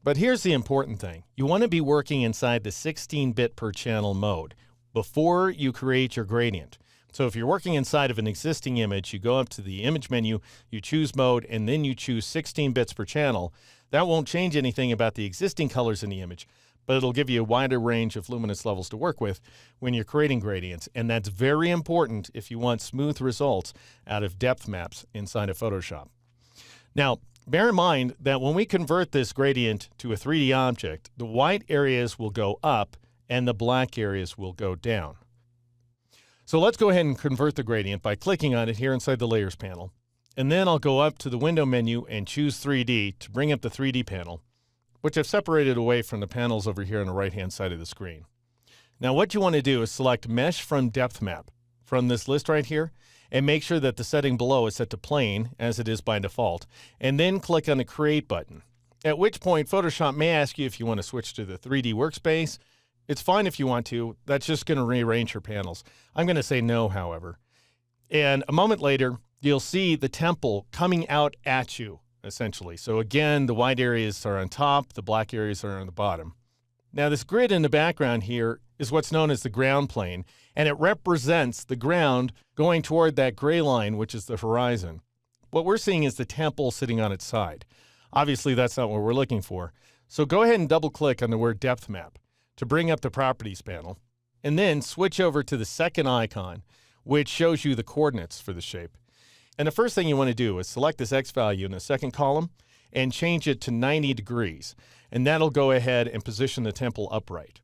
But here's the important thing. You want to be working inside the 16-bit per channel mode before you create your gradient. So if you're working inside of an existing image, you go up to the image menu, you choose mode, and then you choose 16 bits per channel. That won't change anything about the existing colors in the image, but it'll give you a wider range of luminance levels to work with when you're creating gradients. And that's very important if you want smooth results out of depth maps inside of Photoshop. Now, bear in mind that when we convert this gradient to a 3D object, the white areas will go up and the black areas will go down. So let's go ahead and convert the gradient by clicking on it here inside the Layers panel. And then I'll go up to the Window menu and choose 3D to bring up the 3D panel, which I've separated away from the panels over here on the right-hand side of the screen. Now what you want to do is select Mesh from Depth Map from this list right here, and make sure that the setting below is set to plain, as it is by default, and then click on the Create button, at which point Photoshop may ask you if you want to switch to the 3D workspace. It's fine if you want to. That's just going to rearrange your panels. I'm going to say no, however. And a moment later, you'll see the temple coming out at you, essentially. So again, the white areas are on top, the black areas are on the bottom. Now this grid in the background here is what's known as the ground plane, and it represents the ground going toward that gray line, which is the horizon. What we're seeing is the temple sitting on its side. Obviously, that's not what we're looking for. So go ahead and double-click on the word Depth Map to bring up the Properties panel, and then switch over to the second icon, which shows you the coordinates for the shape. And the first thing you want to do is select this X value in the second column and change it to 90 degrees. And that'll go ahead and position the temple upright.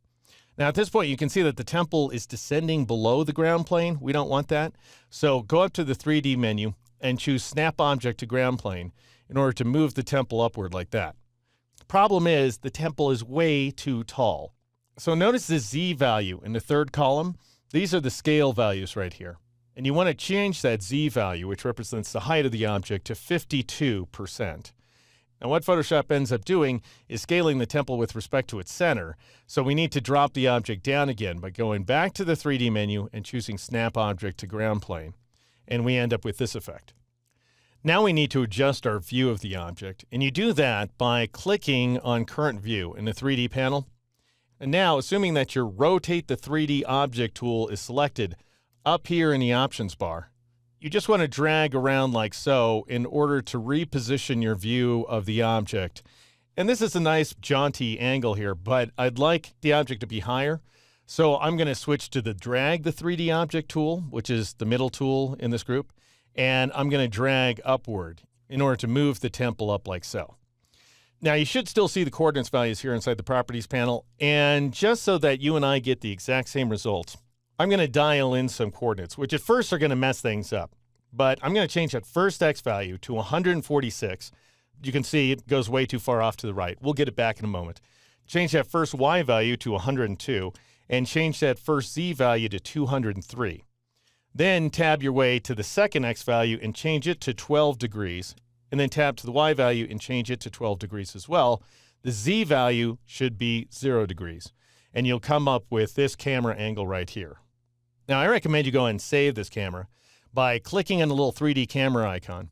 Now at this point, you can see that the temple is descending below the ground plane. We don't want that. So go up to the 3D menu and choose Snap Object to Ground Plane in order to move the temple upward like that. Problem is, the temple is way too tall. So notice the Z value in the third column. These are the scale values right here. And you want to change that Z value, which represents the height of the object, to 52%. And what Photoshop ends up doing is scaling the temple with respect to its center. So we need to drop the object down again by going back to the 3D menu and choosing Snap Object to Ground Plane. And we end up with this effect. Now we need to adjust our view of the object. And you do that by clicking on Current View in the 3D panel. And now, assuming that your Rotate the 3D Object tool is selected up here in the options bar, you just want to drag around like so in order to reposition your view of the object. And this is a nice jaunty angle here, but I'd like the object to be higher. So I'm going to switch to the Drag the 3D Object tool, which is the middle tool in this group. And I'm going to drag upward in order to move the temple up like so. Now, you should still see the coordinates values here inside the Properties panel. And just so that you and I get the exact same results, I'm going to dial in some coordinates, which at first are going to mess things up. But I'm going to change that first X value to 146. You can see it goes way too far off to the right. We'll get it back in a moment. Change that first Y value to 102, and change that first Z value to 203. Then tab your way to the second X value and change it to 12 degrees. And then tab to the Y value and change it to 12 degrees as well. The Z value should be 0 degrees. And you'll come up with this camera angle right here. Now, I recommend you go and save this camera by clicking on the little 3D camera icon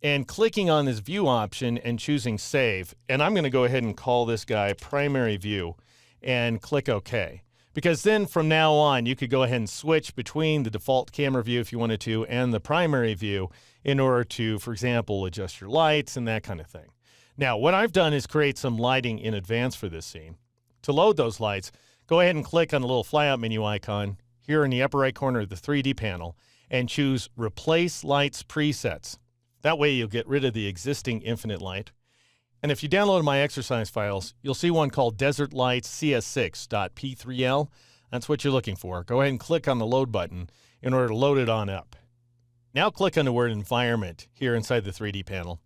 and clicking on this view option and choosing Save. And I'm going to go ahead and call this guy Primary View and click OK. Because then from now on, you could go ahead and switch between the default camera view if you wanted to and the primary view in order to, for example, adjust your lights and that kind of thing. Now, what I've done is create some lighting in advance for this scene. To load those lights, go ahead and click on the little flyout menu icon here in the upper right corner of the 3D panel and choose Replace Lights Presets. That way you'll get rid of the existing infinite light. And if you download my exercise files, you'll see one called Desert Lights CS6.p3l. That's what you're looking for. Go ahead and click on the load button in order to load it on up. Now click on the word Environment here inside the 3D panel.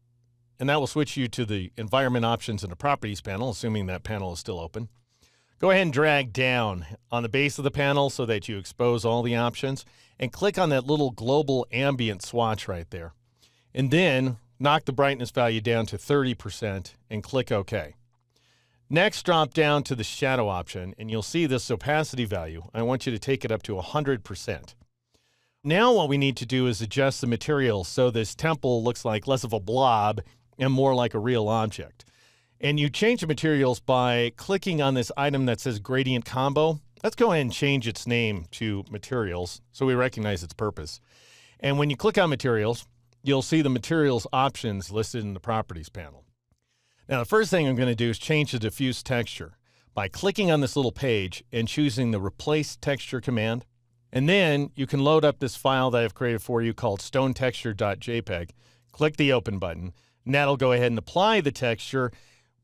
And that will switch you to the Environment options in the Properties panel, assuming that panel is still open. Go ahead and drag down on the base of the panel so that you expose all the options. And click on that little global ambient swatch right there. And then knock the brightness value down to 30% and click OK. Next, drop down to the shadow option and you'll see this opacity value. I want you to take it up to 100%. Now what we need to do is adjust the material so this temple looks like less of a blob and more like a real object. And you change the materials by clicking on this item that says Gradient Combo. Let's go ahead and change its name to Materials so we recognize its purpose. And when you click on Materials, you'll see the materials options listed in the Properties panel. Now, the first thing I'm going to do is change the diffuse texture by clicking on this little page and choosing the Replace Texture command. And then you can load up this file that I've created for you called stonetexture.jpg. Click the Open button, and that'll go ahead and apply the texture.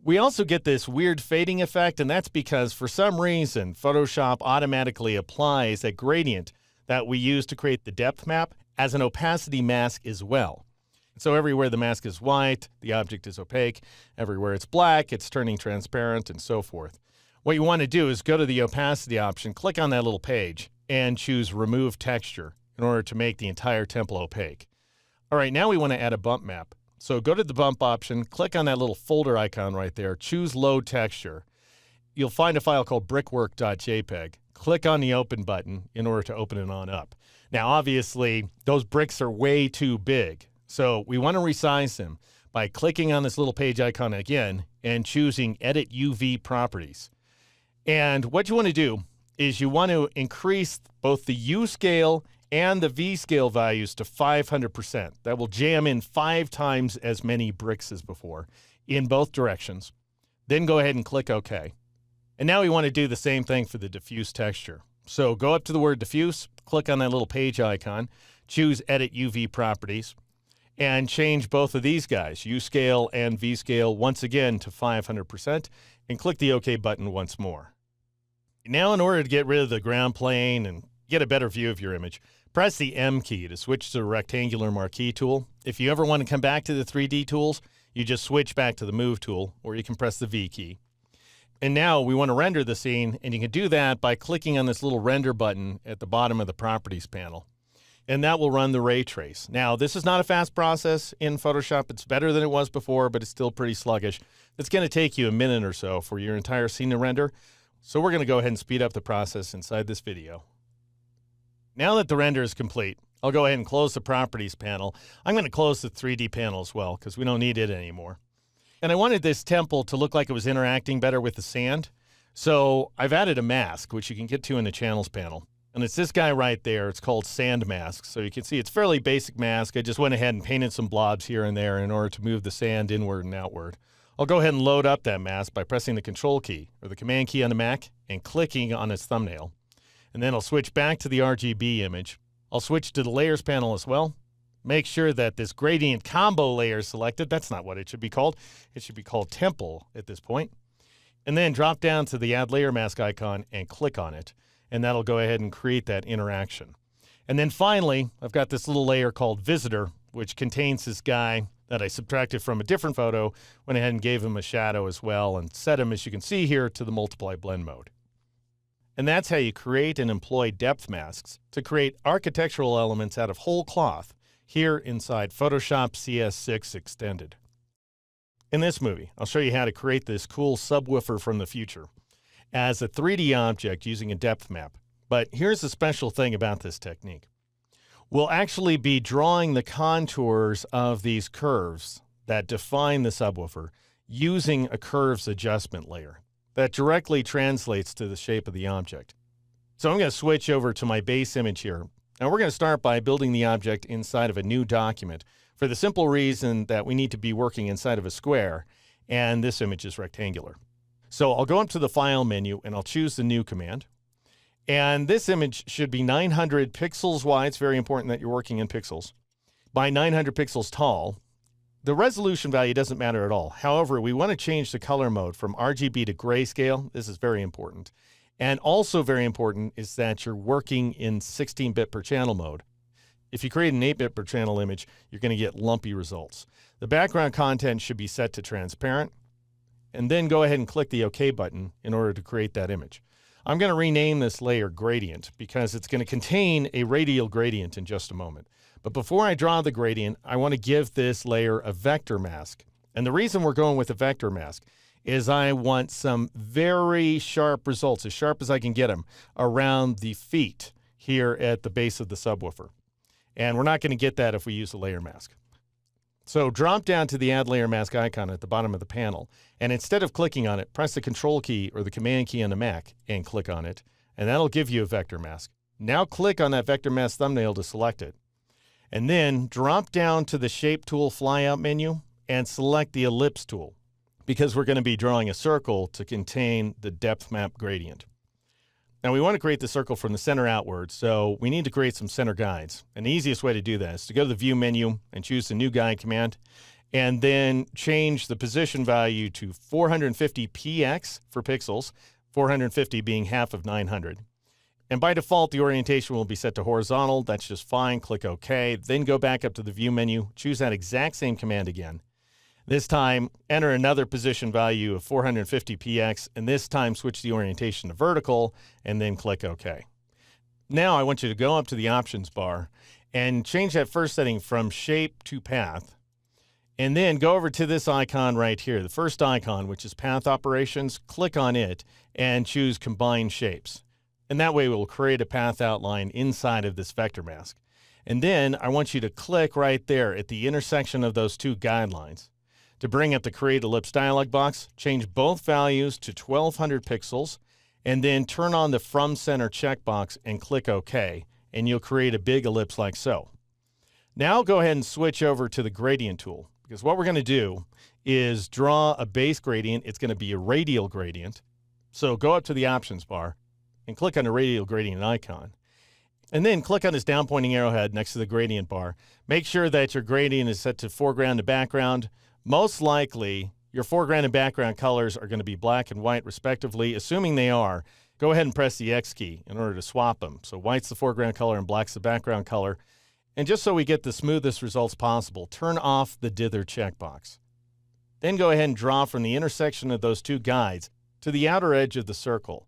We also get this weird fading effect, and that's because for some reason, Photoshop automatically applies a gradient that we use to create the depth map as an opacity mask as well. So everywhere the mask is white, the object is opaque. Everywhere it's black, it's turning transparent, and so forth. What you want to do is go to the opacity option, click on that little page, and choose Remove Texture in order to make the entire temple opaque. All right, now we want to add a bump map. So go to the bump option, click on that little folder icon right there, choose Load Texture. You'll find a file called brickwork.jpg. Click on the Open button in order to open it on up. Now, obviously, those bricks are way too big, so we want to resize them by clicking on this little page icon again and choosing Edit UV Properties. And what you want to do is you want to increase both the U scale and the V scale values to 500%. That will jam in 5 times as many bricks as before in both directions. Then go ahead and click OK. And now we want to do the same thing for the diffuse texture. So go up to the word diffuse, click on that little page icon, choose Edit UV Properties, and change both of these guys, U scale and V scale, once again to 500%, and click the OK button once more. Now, in order to get rid of the ground plane and get a better view of your image, press the M key to switch to the rectangular marquee tool. If you ever want to come back to the 3D tools, you just switch back to the Move tool, or you can press the V key. And now we want to render the scene, and you can do that by clicking on this little render button at the bottom of the Properties panel. And that will run the ray trace. Now, this is not a fast process in Photoshop. It's better than it was before, but it's still pretty sluggish. It's going to take you a minute or so for your entire scene to render. So we're going to go ahead and speed up the process inside this video. Now that the render is complete, I'll go ahead and close the Properties panel. I'm going to close the 3D panel as well because we don't need it anymore. And I wanted this temple to look like it was interacting better with the sand. So I've added a mask, which you can get to in the channels panel. And it's this guy right there. It's called Sand Mask. So you can see it's fairly basic mask. I just went ahead and painted some blobs here and there in order to move the sand inward and outward. I'll go ahead and load up that mask by pressing the Control key or the Command key on the Mac and clicking on its thumbnail. And then I'll switch back to the RGB image. I'll switch to the Layers panel as well. Make sure that this Gradient Combo layer is selected. That's not what it should be called. It should be called Temple at this point. And then drop down to the Add Layer Mask icon and click on it. And that'll go ahead and create that interaction. And then finally, I've got this little layer called Visitor, which contains this guy that I subtracted from a different photo, went ahead and gave him a shadow as well, and set him, as you can see here, to the multiply blend mode. And that's how you create and employ depth masks to create architectural elements out of whole cloth here inside Photoshop CS6 Extended. In this movie, I'll show you how to create this cool subwoofer from the future as a 3D object using a depth map. But here's the special thing about this technique. We'll actually be drawing the contours of these curves that define the subwoofer using a curves adjustment layer that directly translates to the shape of the object. So I'm going to switch over to my base image here. Now we're going to start by building the object inside of a new document for the simple reason that we need to be working inside of a square, and this image is rectangular. So I'll go up to the File menu, and I'll choose the New command. And this image should be 900 pixels wide. It's very important that you're working in pixels. By 900 pixels tall. The resolution value doesn't matter at all. However, we want to change the color mode from RGB to grayscale. This is very important. And also very important is that you're working in 16-bit per channel mode. If you create an 8-bit per channel image, you're going to get lumpy results. The background content should be set to transparent. And then go ahead and click the OK button in order to create that image. I'm going to rename this layer Gradient because it's going to contain a radial gradient in just a moment. But before I draw the gradient, I want to give this layer a vector mask. And the reason we're going with a vector mask is I want some very sharp results, as sharp as I can get them, around the feet here at the base of the subwoofer. And we're not going to get that if we use a layer mask. So drop down to the Add Layer Mask icon at the bottom of the panel, and instead of clicking on it, press the Control key or the Command key on the Mac and click on it, and that'll give you a vector mask. Now click on that vector mask thumbnail to select it. And then drop down to the Shape Tool flyout menu and select the Ellipse tool, because we're going to be drawing a circle to contain the depth map gradient. Now we want to create the circle from the center outward, so we need to create some center guides. And the easiest way to do that is to go to the View menu and choose the New Guide command, and then change the position value to 450 px for pixels, 450 being half of 900. And by default, the orientation will be set to horizontal. That's just fine. Click OK. Then go back up to the View menu, choose that exact same command again. This time, enter another position value of 450 px, and this time switch the orientation to vertical, and then click OK. Now I want you to go up to the options bar and change that first setting from shape to path, and then go over to this icon right here, the first icon, which is Path Operations. Click on it and choose Combine Shapes. And that way we'll create a path outline inside of this vector mask. And then I want you to click right there at the intersection of those two guidelines. To bring up the Create Ellipse dialog box, change both values to 1200 pixels, and then turn on the From Center checkbox and click OK, and you'll create a big ellipse like so. Now go ahead and switch over to the Gradient tool, because what we're going to do is draw a base gradient. It's going to be a radial gradient. So go up to the options bar and click on the radial gradient icon. And then click on this down pointing arrowhead next to the gradient bar. Make sure that your gradient is set to foreground and background. Most likely, your foreground and background colors are going to be black and white respectively. Assuming they are, go ahead and press the X key in order to swap them. So white's the foreground color and black's the background color. And just so we get the smoothest results possible, turn off the Dither checkbox. Then go ahead and draw from the intersection of those two guides to the outer edge of the circle.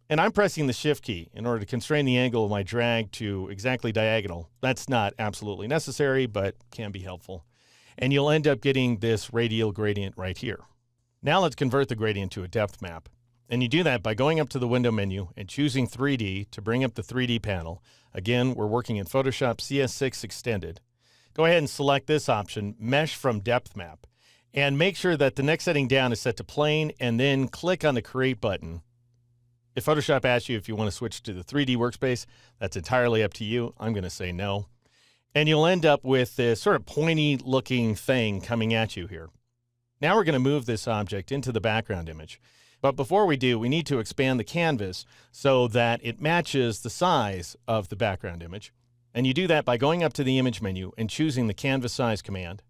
And I'm pressing the Shift key in order to constrain the angle of my drag to exactly diagonal. That's not absolutely necessary, but can be helpful. And you'll end up getting this radial gradient right here. Now let's convert the gradient to a depth map. And you do that by going up to the Window menu and choosing 3D to bring up the 3D panel. Again, we're working in Photoshop CS6 Extended. Go ahead and select this option, Mesh from Depth Map, and make sure that the next setting down is set to Plane, and then click on the Create button. If Photoshop asks you if you want to switch to the 3D workspace, that's entirely up to you. I'm going to say no. And you'll end up with this sort of pointy looking thing coming at you here. Now we're going to move this object into the background image. But before we do, we need to expand the canvas so that it matches the size of the background image. And you do that by going up to the image menu and choosing the canvas size command.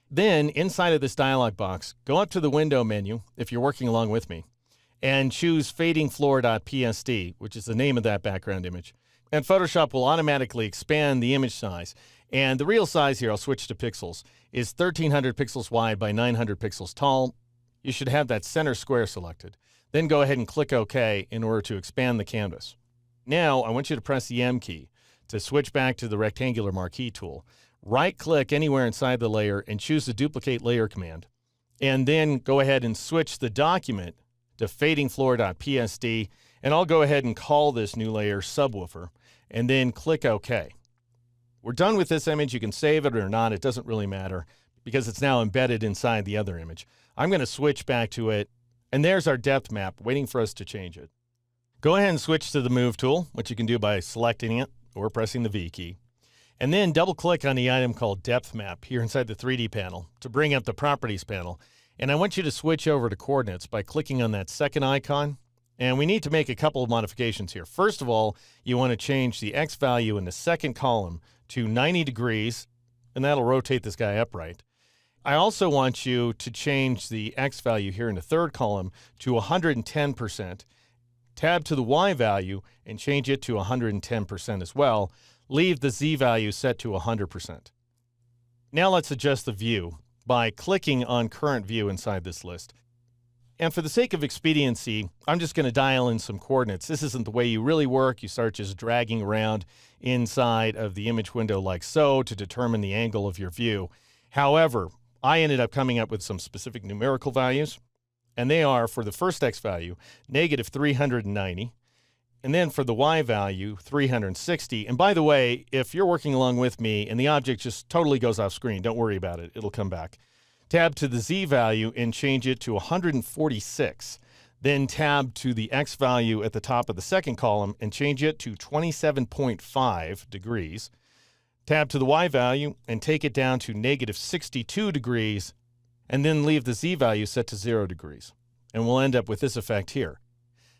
Then inside of this dialog box, go up to the window menu if you're working along with me, and choose fadingfloor.psd, which is the name of that background image. And Photoshop will automatically expand the image size. And the real size here, I'll switch to pixels, is 1300 pixels wide by 900 pixels tall. You should have that center square selected. Then go ahead and click OK in order to expand the canvas. Now I want you to press the M key to switch back to the rectangular marquee tool. Right-click anywhere inside the layer and choose the Duplicate Layer command. And then go ahead and switch the document to fadingfloor.psd, and I'll go ahead and call this new layer Subwoofer, and then click OK. We're done with this image. You can save it or not. It doesn't really matter because it's now embedded inside the other image. I'm going to switch back to it, and there's our depth map waiting for us to change it. Go ahead and switch to the Move tool, which you can do by selecting it or pressing the V key. And then double-click on the item called Depth Map here inside the 3D panel to bring up the Properties panel. And I want you to switch over to Coordinates by clicking on that second icon. And we need to make a couple of modifications here. First of all, you want to change the X value in the second column to 90 degrees, and that'll rotate this guy upright. I also want you to change the X value here in the third column to 110%. Tab to the Y value and change it to 110% as well. Leave the Z value set to 100%. Now let's adjust the view by clicking on Current View inside this list. And for the sake of expediency, I'm just going to dial in some coordinates. This isn't the way you really work. You start just dragging around inside of the image window like so to determine the angle of your view. However, I ended up coming up with some specific numerical values, and they are, for the first X value, negative 390. And then for the Y value, 360. And by the way, if you're working along with me and the object just totally goes off screen, don't worry about it. It'll come back. Tab to the Z value and change it to 146. Then tab to the X value at the top of the second column and change it to 27.5 degrees. Tab to the Y value and take it down to negative 62 degrees, and then leave the Z value set to 0 degrees. And we'll end up with this effect here.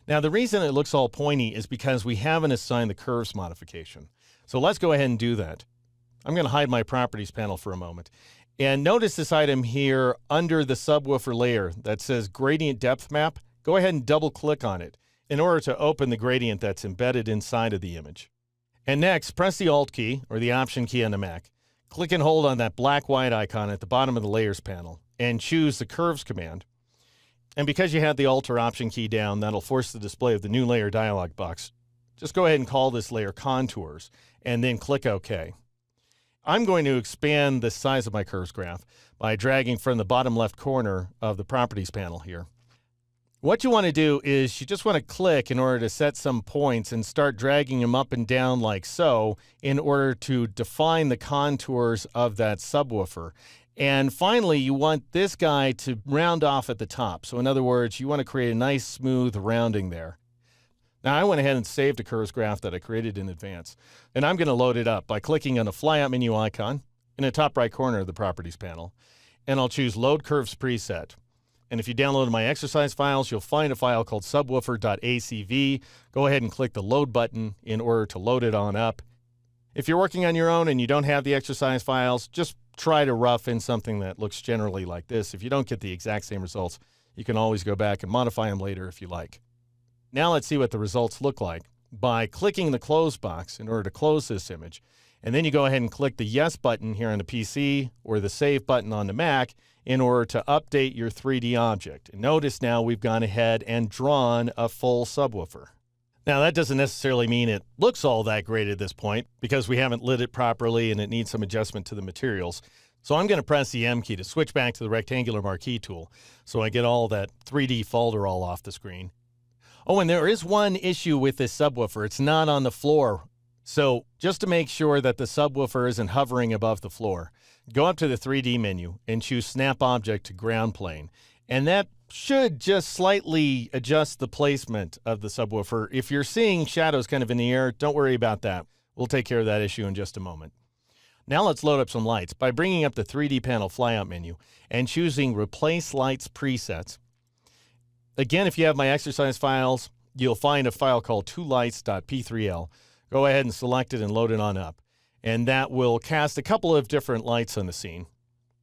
Now, the reason it looks all pointy is because we haven't assigned the curves modification. So let's go ahead and do that. I'm going to hide my properties panel for a moment. And notice this item here under the subwoofer layer that says Gradient Depth Map. Go ahead and double click on it in order to open the gradient that's embedded inside of the image. And next, press the Alt key or the Option key on the Mac. Click and hold on that black white icon at the bottom of the Layers panel and choose the Curves command. And because you have the Alt or Option key down, that'll force the display of the new layer dialog box. Just go ahead and call this layer Contours and then click OK. I'm going to expand the size of my curves graph by dragging from the bottom left corner of the Properties panel here. What you want to do is you just want to click in order to set some points and start dragging them up and down like so in order to define the contours of that subwoofer. And finally, you want this guy to round off at the top. So in other words, you want to create a nice smooth rounding there. Now I went ahead and saved a curves graph that I created in advance. And I'm going to load it up by clicking on the flyout menu icon in the top right corner of the Properties panel. And I'll choose Load Curves Preset. And if you download my exercise files, you'll find a file called subwoofer.acv. Go ahead and click the Load button in order to load it on up. If you're working on your own and you don't have the exercise files, just try to rough in something that looks generally like this. If you don't get the exact same results, you can always go back and modify them later if you like. Now let's see what the results look like by clicking the Close box in order to close this image. And then you go ahead and click the Yes button here on the PC or the Save button on the Mac in order to update your 3D object. And notice now we've gone ahead and drawn a full subwoofer. Now, that doesn't necessarily mean it looks all that great at this point because we haven't lit it properly and it needs some adjustment to the materials. So I'm going to press the M key to switch back to the rectangular marquee tool so I get all that 3D folder all off the screen. Oh, and there is one issue with this subwoofer. It's not on the floor. So just to make sure that the subwoofer isn't hovering above the floor, go up to the 3D menu and choose Snap Object to Ground Plane. And that should just slightly adjust the placement of the subwoofer. If you're seeing shadows kind of in the air, don't worry about that. We'll take care of that issue in just a moment. Now let's load up some lights by bringing up the 3D panel flyout menu and choosing Replace Lights Presets. Again, if you have my exercise files, you'll find a file called 2lights.p3l. Go ahead and select it and load it on up. And that will cast a couple of different lights on the scene.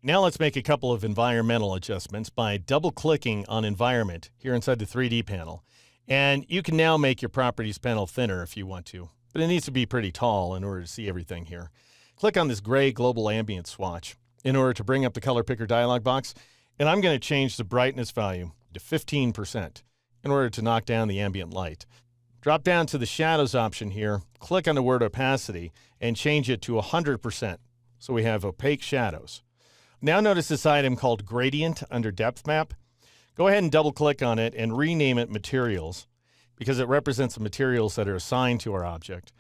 Now let's make a couple of environmental adjustments by double-clicking on Environment here inside the 3D panel. And you can now make your Properties panel thinner if you want to, but it needs to be pretty tall in order to see everything here. Click on this gray Global Ambient swatch in order to bring up the Color Picker dialog box, and I'm going to change the brightness value to 15% in order to knock down the ambient light. Drop down to the Shadows option here, click on the word Opacity, and change it to 100%, so we have opaque shadows. Now notice this item called Gradient under Depth Map. Go ahead and double-click on it and rename it Materials, because it represents the materials that are assigned to our object.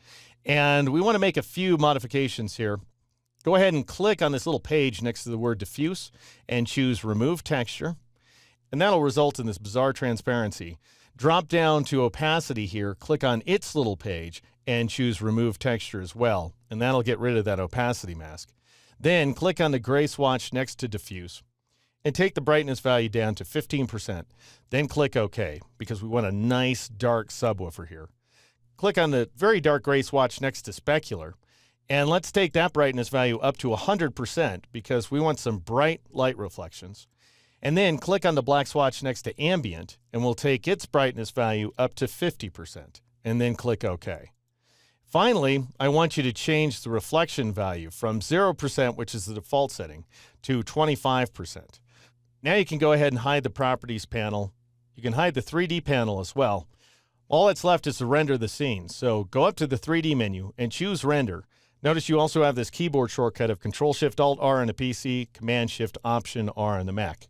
And we want to make a few modifications here. Go ahead and click on this little page next to the word Diffuse and choose Remove Texture. And that'll result in this bizarre transparency. Drop down to Opacity here, click on its little page, and choose Remove Texture as well. And that'll get rid of that opacity mask. Then click on the gray swatch next to Diffuse and take the brightness value down to 15%. Then click OK, because we want a nice dark subwoofer here. Click on the very dark gray swatch next to Specular, and let's take that brightness value up to 100% because we want some bright light reflections. And then click on the black swatch next to Ambient, and we'll take its brightness value up to 50%, and then click OK. Finally, I want you to change the reflection value from 0%, which is the default setting, to 25%. Now you can go ahead and hide the Properties panel. You can hide the 3D panel as well. All that's left is to render the scene. So go up to the 3D menu and choose Render. Notice you also have this keyboard shortcut of Control-Shift-Alt-R on the PC, Command-Shift-Option-R on the Mac.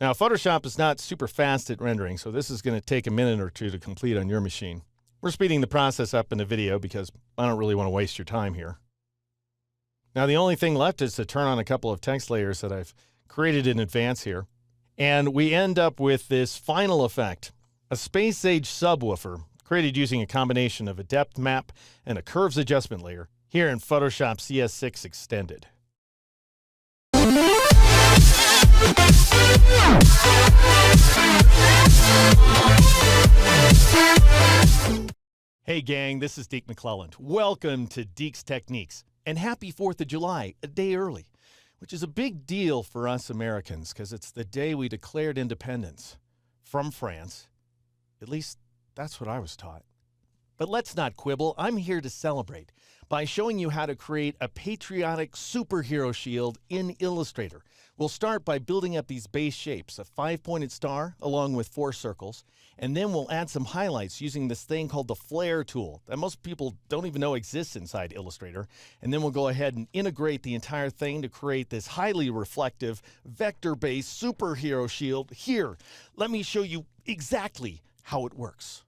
Now, Photoshop is not super fast at rendering, so this is going to take a minute or two to complete on your machine. We're speeding the process up in the video because I don't really want to waste your time here. Now, the only thing left is to turn on a couple of text layers that I've created in advance here. And we end up with this final effect, a space-age subwoofer created using a combination of a depth map and a curves adjustment layer here in Photoshop CS6 Extended. Hey gang, this is Deke McClelland. Welcome to Deke's Techniques, and happy 4th of July, a day early, which is a big deal for us Americans because it's the day we declared independence from France. At least that's what I was taught. But let's not quibble. I'm here to celebrate by showing you how to create a patriotic superhero shield in Illustrator. We'll start by building up these base shapes, a 5-pointed star along with 4 circles, and then we'll add some highlights using this thing called the Flare tool that most people don't even know exists inside Illustrator. And then we'll go ahead and integrate the entire thing to create this highly reflective, vector-based superhero shield. Here, let me show you exactly how it works.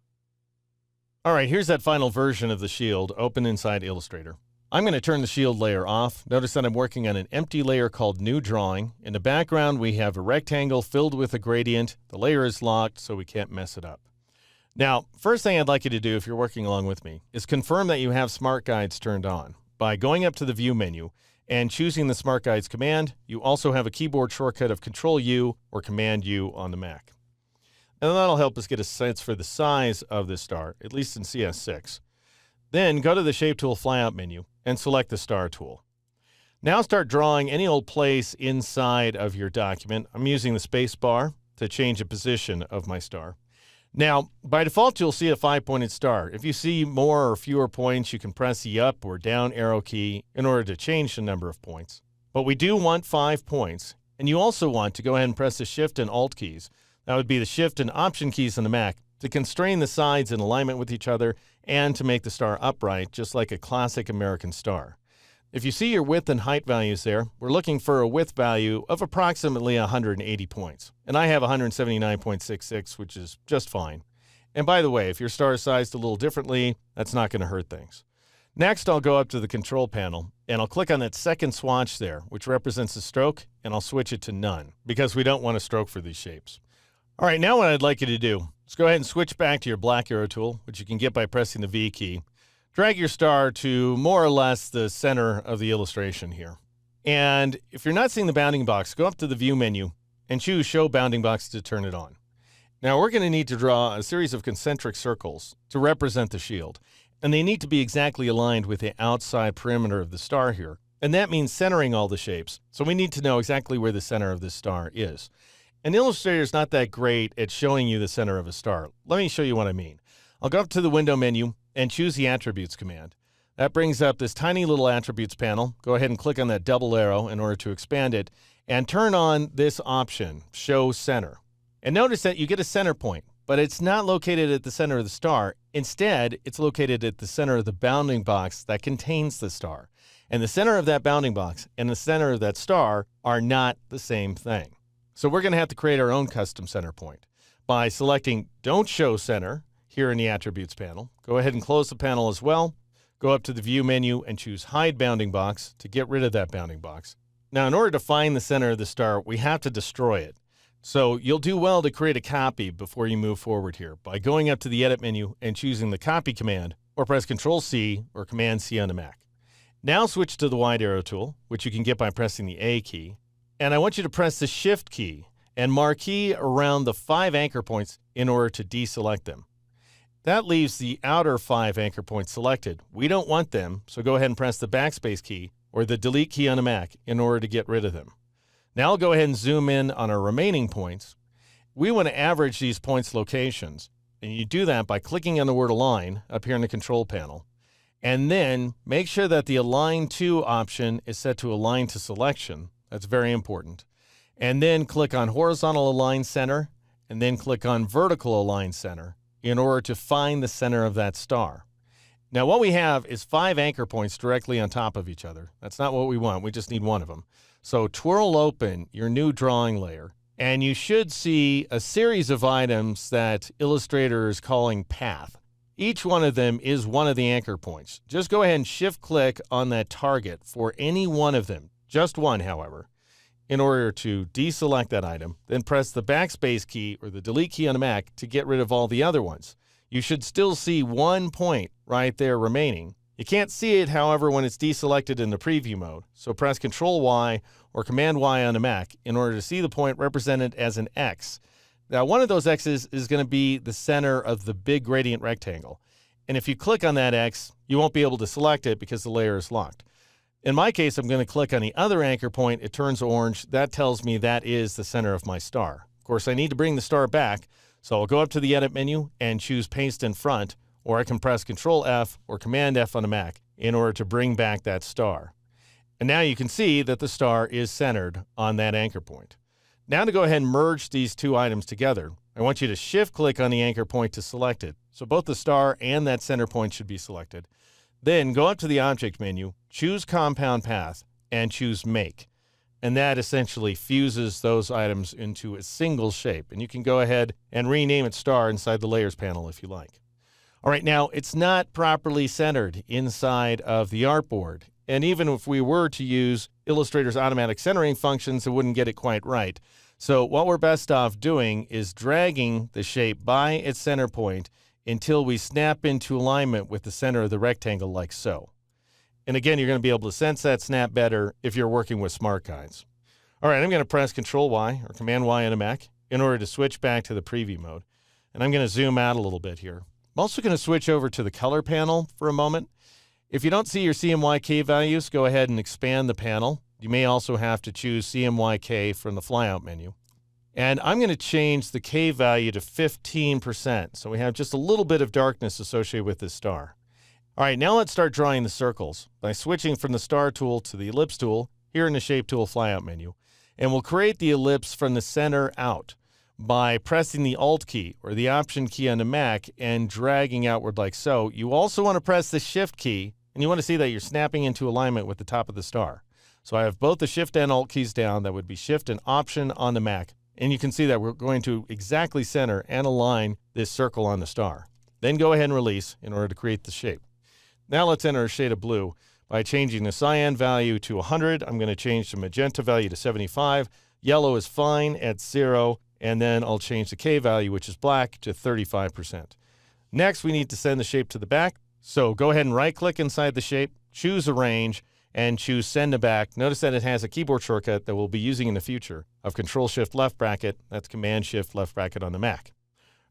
All right, here's that final version of the shield open inside Illustrator. I'm going to turn the shield layer off. Notice that I'm working on an empty layer called New Drawing. In the background, we have a rectangle filled with a gradient. The layer is locked, so we can't mess it up. Now, first thing I'd like you to do if you're working along with me is confirm that you have Smart Guides turned on. By going up to the View menu and choosing the Smart Guides command, you also have a keyboard shortcut of Control-U or Command-U on the Mac. And that'll help us get a sense for the size of this star, at least in CS6. Then go to the Shape Tool flyout menu and select the Star tool. Now start drawing any old place inside of your document. I'm using the space bar to change the position of my star. Now, by default, you'll see a 5-pointed star. If you see more or fewer points, you can press the up or down arrow key in order to change the number of points. But we do want 5 points, and you also want to go ahead and press the Shift and Alt keys. That would be the Shift and Option keys on the Mac to constrain the sides in alignment with each other and to make the star upright, just like a classic American star. If you see your width and height values there, we're looking for a width value of approximately 180 points. And I have 179.66, which is just fine. And by the way, if your star is sized a little differently, that's not going to hurt things. Next, I'll go up to the Control panel, and I'll click on that second swatch there, which represents a stroke, and I'll switch it to None, because we don't want a stroke for these shapes. All right, now what I'd like you to do is go ahead and switch back to your black arrow tool, which you can get by pressing the V key. Drag your star to more or less the center of the illustration here. And if you're not seeing the bounding box, go up to the View menu and choose Show Bounding Box to turn it on. Now we're going to need to draw a series of concentric circles to represent the shield, and they need to be exactly aligned with the outside perimeter of the star here. And that means centering all the shapes, so we need to know exactly where the center of this star is. And Illustrator is not that great at showing you the center of a star. Let me show you what I mean. I'll go up to the Window menu and choose the Attributes command. That brings up this tiny little Attributes panel. Go ahead and click on that double arrow in order to expand it, and turn on this option, Show Center. And notice that you get a center point, but it's not located at the center of the star. Instead, it's located at the center of the bounding box that contains the star. And the center of that bounding box and the center of that star are not the same thing. So we're going to have to create our own custom center point by selecting Don't Show Center here in the Attributes panel. Go ahead and close the panel as well. Go up to the View menu and choose Hide Bounding Box to get rid of that bounding box. Now, in order to find the center of the star, we have to destroy it. So you'll do well to create a copy before you move forward here by going up to the Edit menu and choosing the Copy command, or press Control-C or Command-C on the Mac. Now switch to the wide arrow tool, which you can get by pressing the A key. And I want you to press the Shift key and marquee around the 5 anchor points in order to deselect them. That leaves the outer 5 anchor points selected. We don't want them, so go ahead and press the Backspace key or the Delete key on a Mac in order to get rid of them. Now I'll go ahead and zoom in on our remaining points. We want to average these points' locations, and you do that by clicking on the word Align up here in the Control panel. And then make sure that the Align To option is set to Align to Selection. That's very important. And then click on Horizontal Align Center, and then click on Vertical Align Center in order to find the center of that star. Now what we have is 5 anchor points directly on top of each other. That's not what we want. We just need one of them. So twirl open your new drawing layer, and you should see a series of items that Illustrator is calling Path. Each one of them is one of the anchor points. Just go ahead and shift-click on that target for any one of them, just one, however, in order to deselect that item. Then press the Backspace key or the Delete key on the Mac to get rid of all the other ones. You should still see one point right there remaining. You can't see it, however, when it's deselected in the preview mode. So press Control-Y or Command-Y on the Mac in order to see the point represented as an X. Now, one of those X's is going to be the center of the big gradient rectangle. And if you click on that X, you won't be able to select it because the layer is locked. In my case, I'm going to click on the other anchor point. It turns orange. That tells me that is the center of my star. Of course, I need to bring the star back, so I'll go up to the Edit menu and choose Paste in Front, or I can press Control-F or Command-F on the Mac in order to bring back that star. And now you can see that the star is centered on that anchor point. Now to go ahead and merge these two items together, I want you to shift-click on the anchor point to select it. So both the star and that center point should be selected. Then go up to the Object menu, choose Compound Path, and choose Make. And that essentially fuses those items into a single shape. And you can go ahead and rename it Star inside the Layers panel if you like. All right, now it's not properly centered inside of the artboard. And even if we were to use Illustrator's automatic centering functions, it wouldn't get it quite right. So what we're best off doing is dragging the shape by its center point until we snap into alignment with the center of the rectangle like so. And again, you're going to be able to sense that snap better if you're working with smart guides. All right, I'm going to press Control-Y or Command-Y on a Mac in order to switch back to the preview mode. And I'm going to zoom out a little bit here. I'm also going to switch over to the color panel for a moment. If you don't see your CMYK values, go ahead and expand the panel. You may also have to choose CMYK from the flyout menu. And I'm going to change the K value to 15%, so we have just a little bit of darkness associated with this star. All right, now let's start drawing the circles by switching from the Star tool to the Ellipse tool here in the Shape tool flyout menu. And we'll create the ellipse from the center out by pressing the Alt key or the Option key on the Mac and dragging outward like so. You also want to press the Shift key, and you want to see that you're snapping into alignment with the top of the star. So I have both the Shift and Alt keys down. That would be Shift and Option on the Mac. And you can see that we're going to exactly center and align this circle on the star. Then go ahead and release in order to create the shape. Now let's enter a shade of blue by changing the cyan value to 100. I'm going to change the magenta value to 75. Yellow is fine at 0. and then I'll change the K value, which is black, to 35%. Next, we need to send the shape to the back. So go ahead and right-click inside the shape, choose Arrange, and choose Send to Back. Notice that it has a keyboard shortcut that we'll be using in the future of Control-Shift left bracket. That's Command-Shift left bracket on the Mac.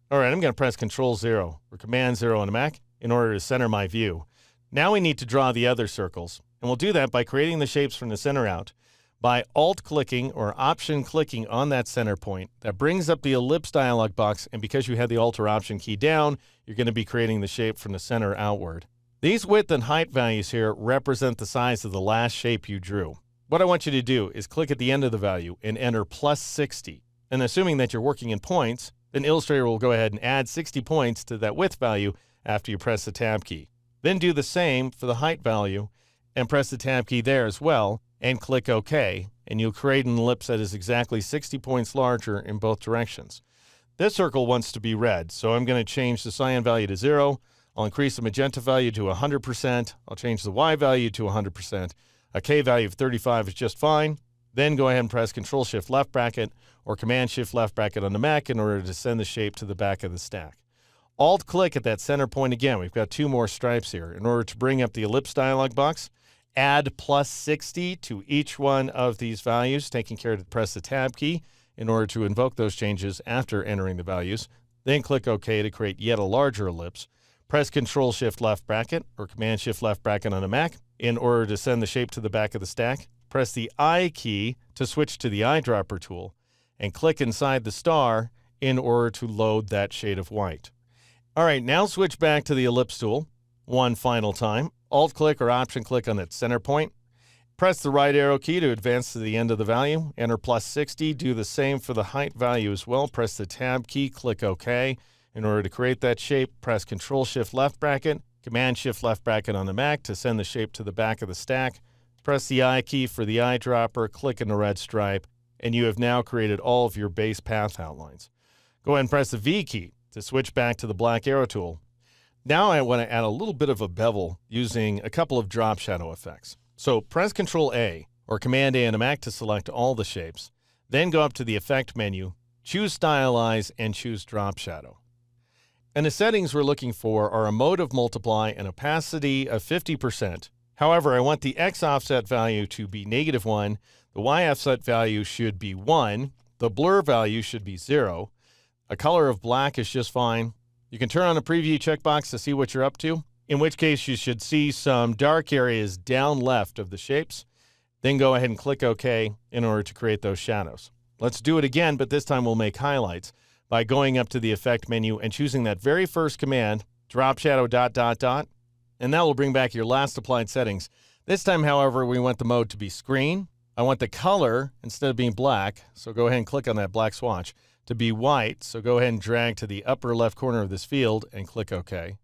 All right, I'm going to press Control-0 or Command-0 on the Mac in order to center my view. Now we need to draw the other circles, and we'll do that by creating the shapes from the center out by Alt-clicking or Option-clicking on that center point. That brings up the ellipse dialog box, and because you have the Alt or Option key down, you're going to be creating the shape from the center outward. These width and height values here represent the size of the last shape you drew. What I want you to do is click at the end of the value and enter +60. And assuming that you're working in points, then Illustrator will go ahead and add 60 points to that width value after you press the Tab key. Then do the same for the height value and press the Tab key there as well and click OK, and you'll create an ellipse that is exactly 60 points larger in both directions. This circle wants to be red, so I'm going to change the cyan value to 0. I'll increase the magenta value to 100%. I'll change the Y value to 100%. A K value of 35 is just fine. Then go ahead and press Control-Shift left bracket or Command-Shift left bracket on the Mac in order to send the shape to the back of the stack. Alt-click at that center point again. We've got 2 more stripes here. In order to bring up the ellipse dialog box, add +60 to each one of these values, taking care to press the Tab key in order to invoke those changes after entering the values. Then click OK to create yet a larger ellipse. Press Control-Shift left bracket or Command-Shift left bracket on a Mac in order to send the shape to the back of the stack. Press the I key to switch to the eyedropper tool and click inside the star in order to load that shade of white. All right, now switch back to the ellipse tool one final time. Alt-click or Option-click on that center point. Press the right arrow key to advance to the end of the value. Enter +60. Do the same for the height value as well. Press the Tab key, click OK. In order to create that shape, press Control-Shift left bracket, Command-Shift left bracket on the Mac to send the shape to the back of the stack. Press the I key for the eyedropper, click in the red stripe, and you have now created all of your base path outlines. Go ahead and press the V key to switch back to the black arrow tool. Now I want to add a little bit of a bevel using a couple of drop shadow effects. So press Control-A or Command-A on the Mac to select all the shapes. Then go up to the Effect menu, choose Stylize, and choose Drop Shadow. And the settings we're looking for are a mode of multiply and opacity of 50%. However, I want the X offset value to be -1, the Y offset value should be 1, the blur value should be 0, a color of black is just fine. You can turn on the preview checkbox to see what you're up to, in which case you should see some dark areas down left of the shapes. Then go ahead and click OK in order to create those shadows. Let's do it again, but this time we'll make highlights by going up to the Effect menu and choosing that very first command, Drop Shadow ... and that will bring back your last applied settings. This time, however, we want the mode to be screen. I want the color, instead of being black, so go ahead and click on that black swatch, to be white, so go ahead and drag to the upper left corner of this field and click OK.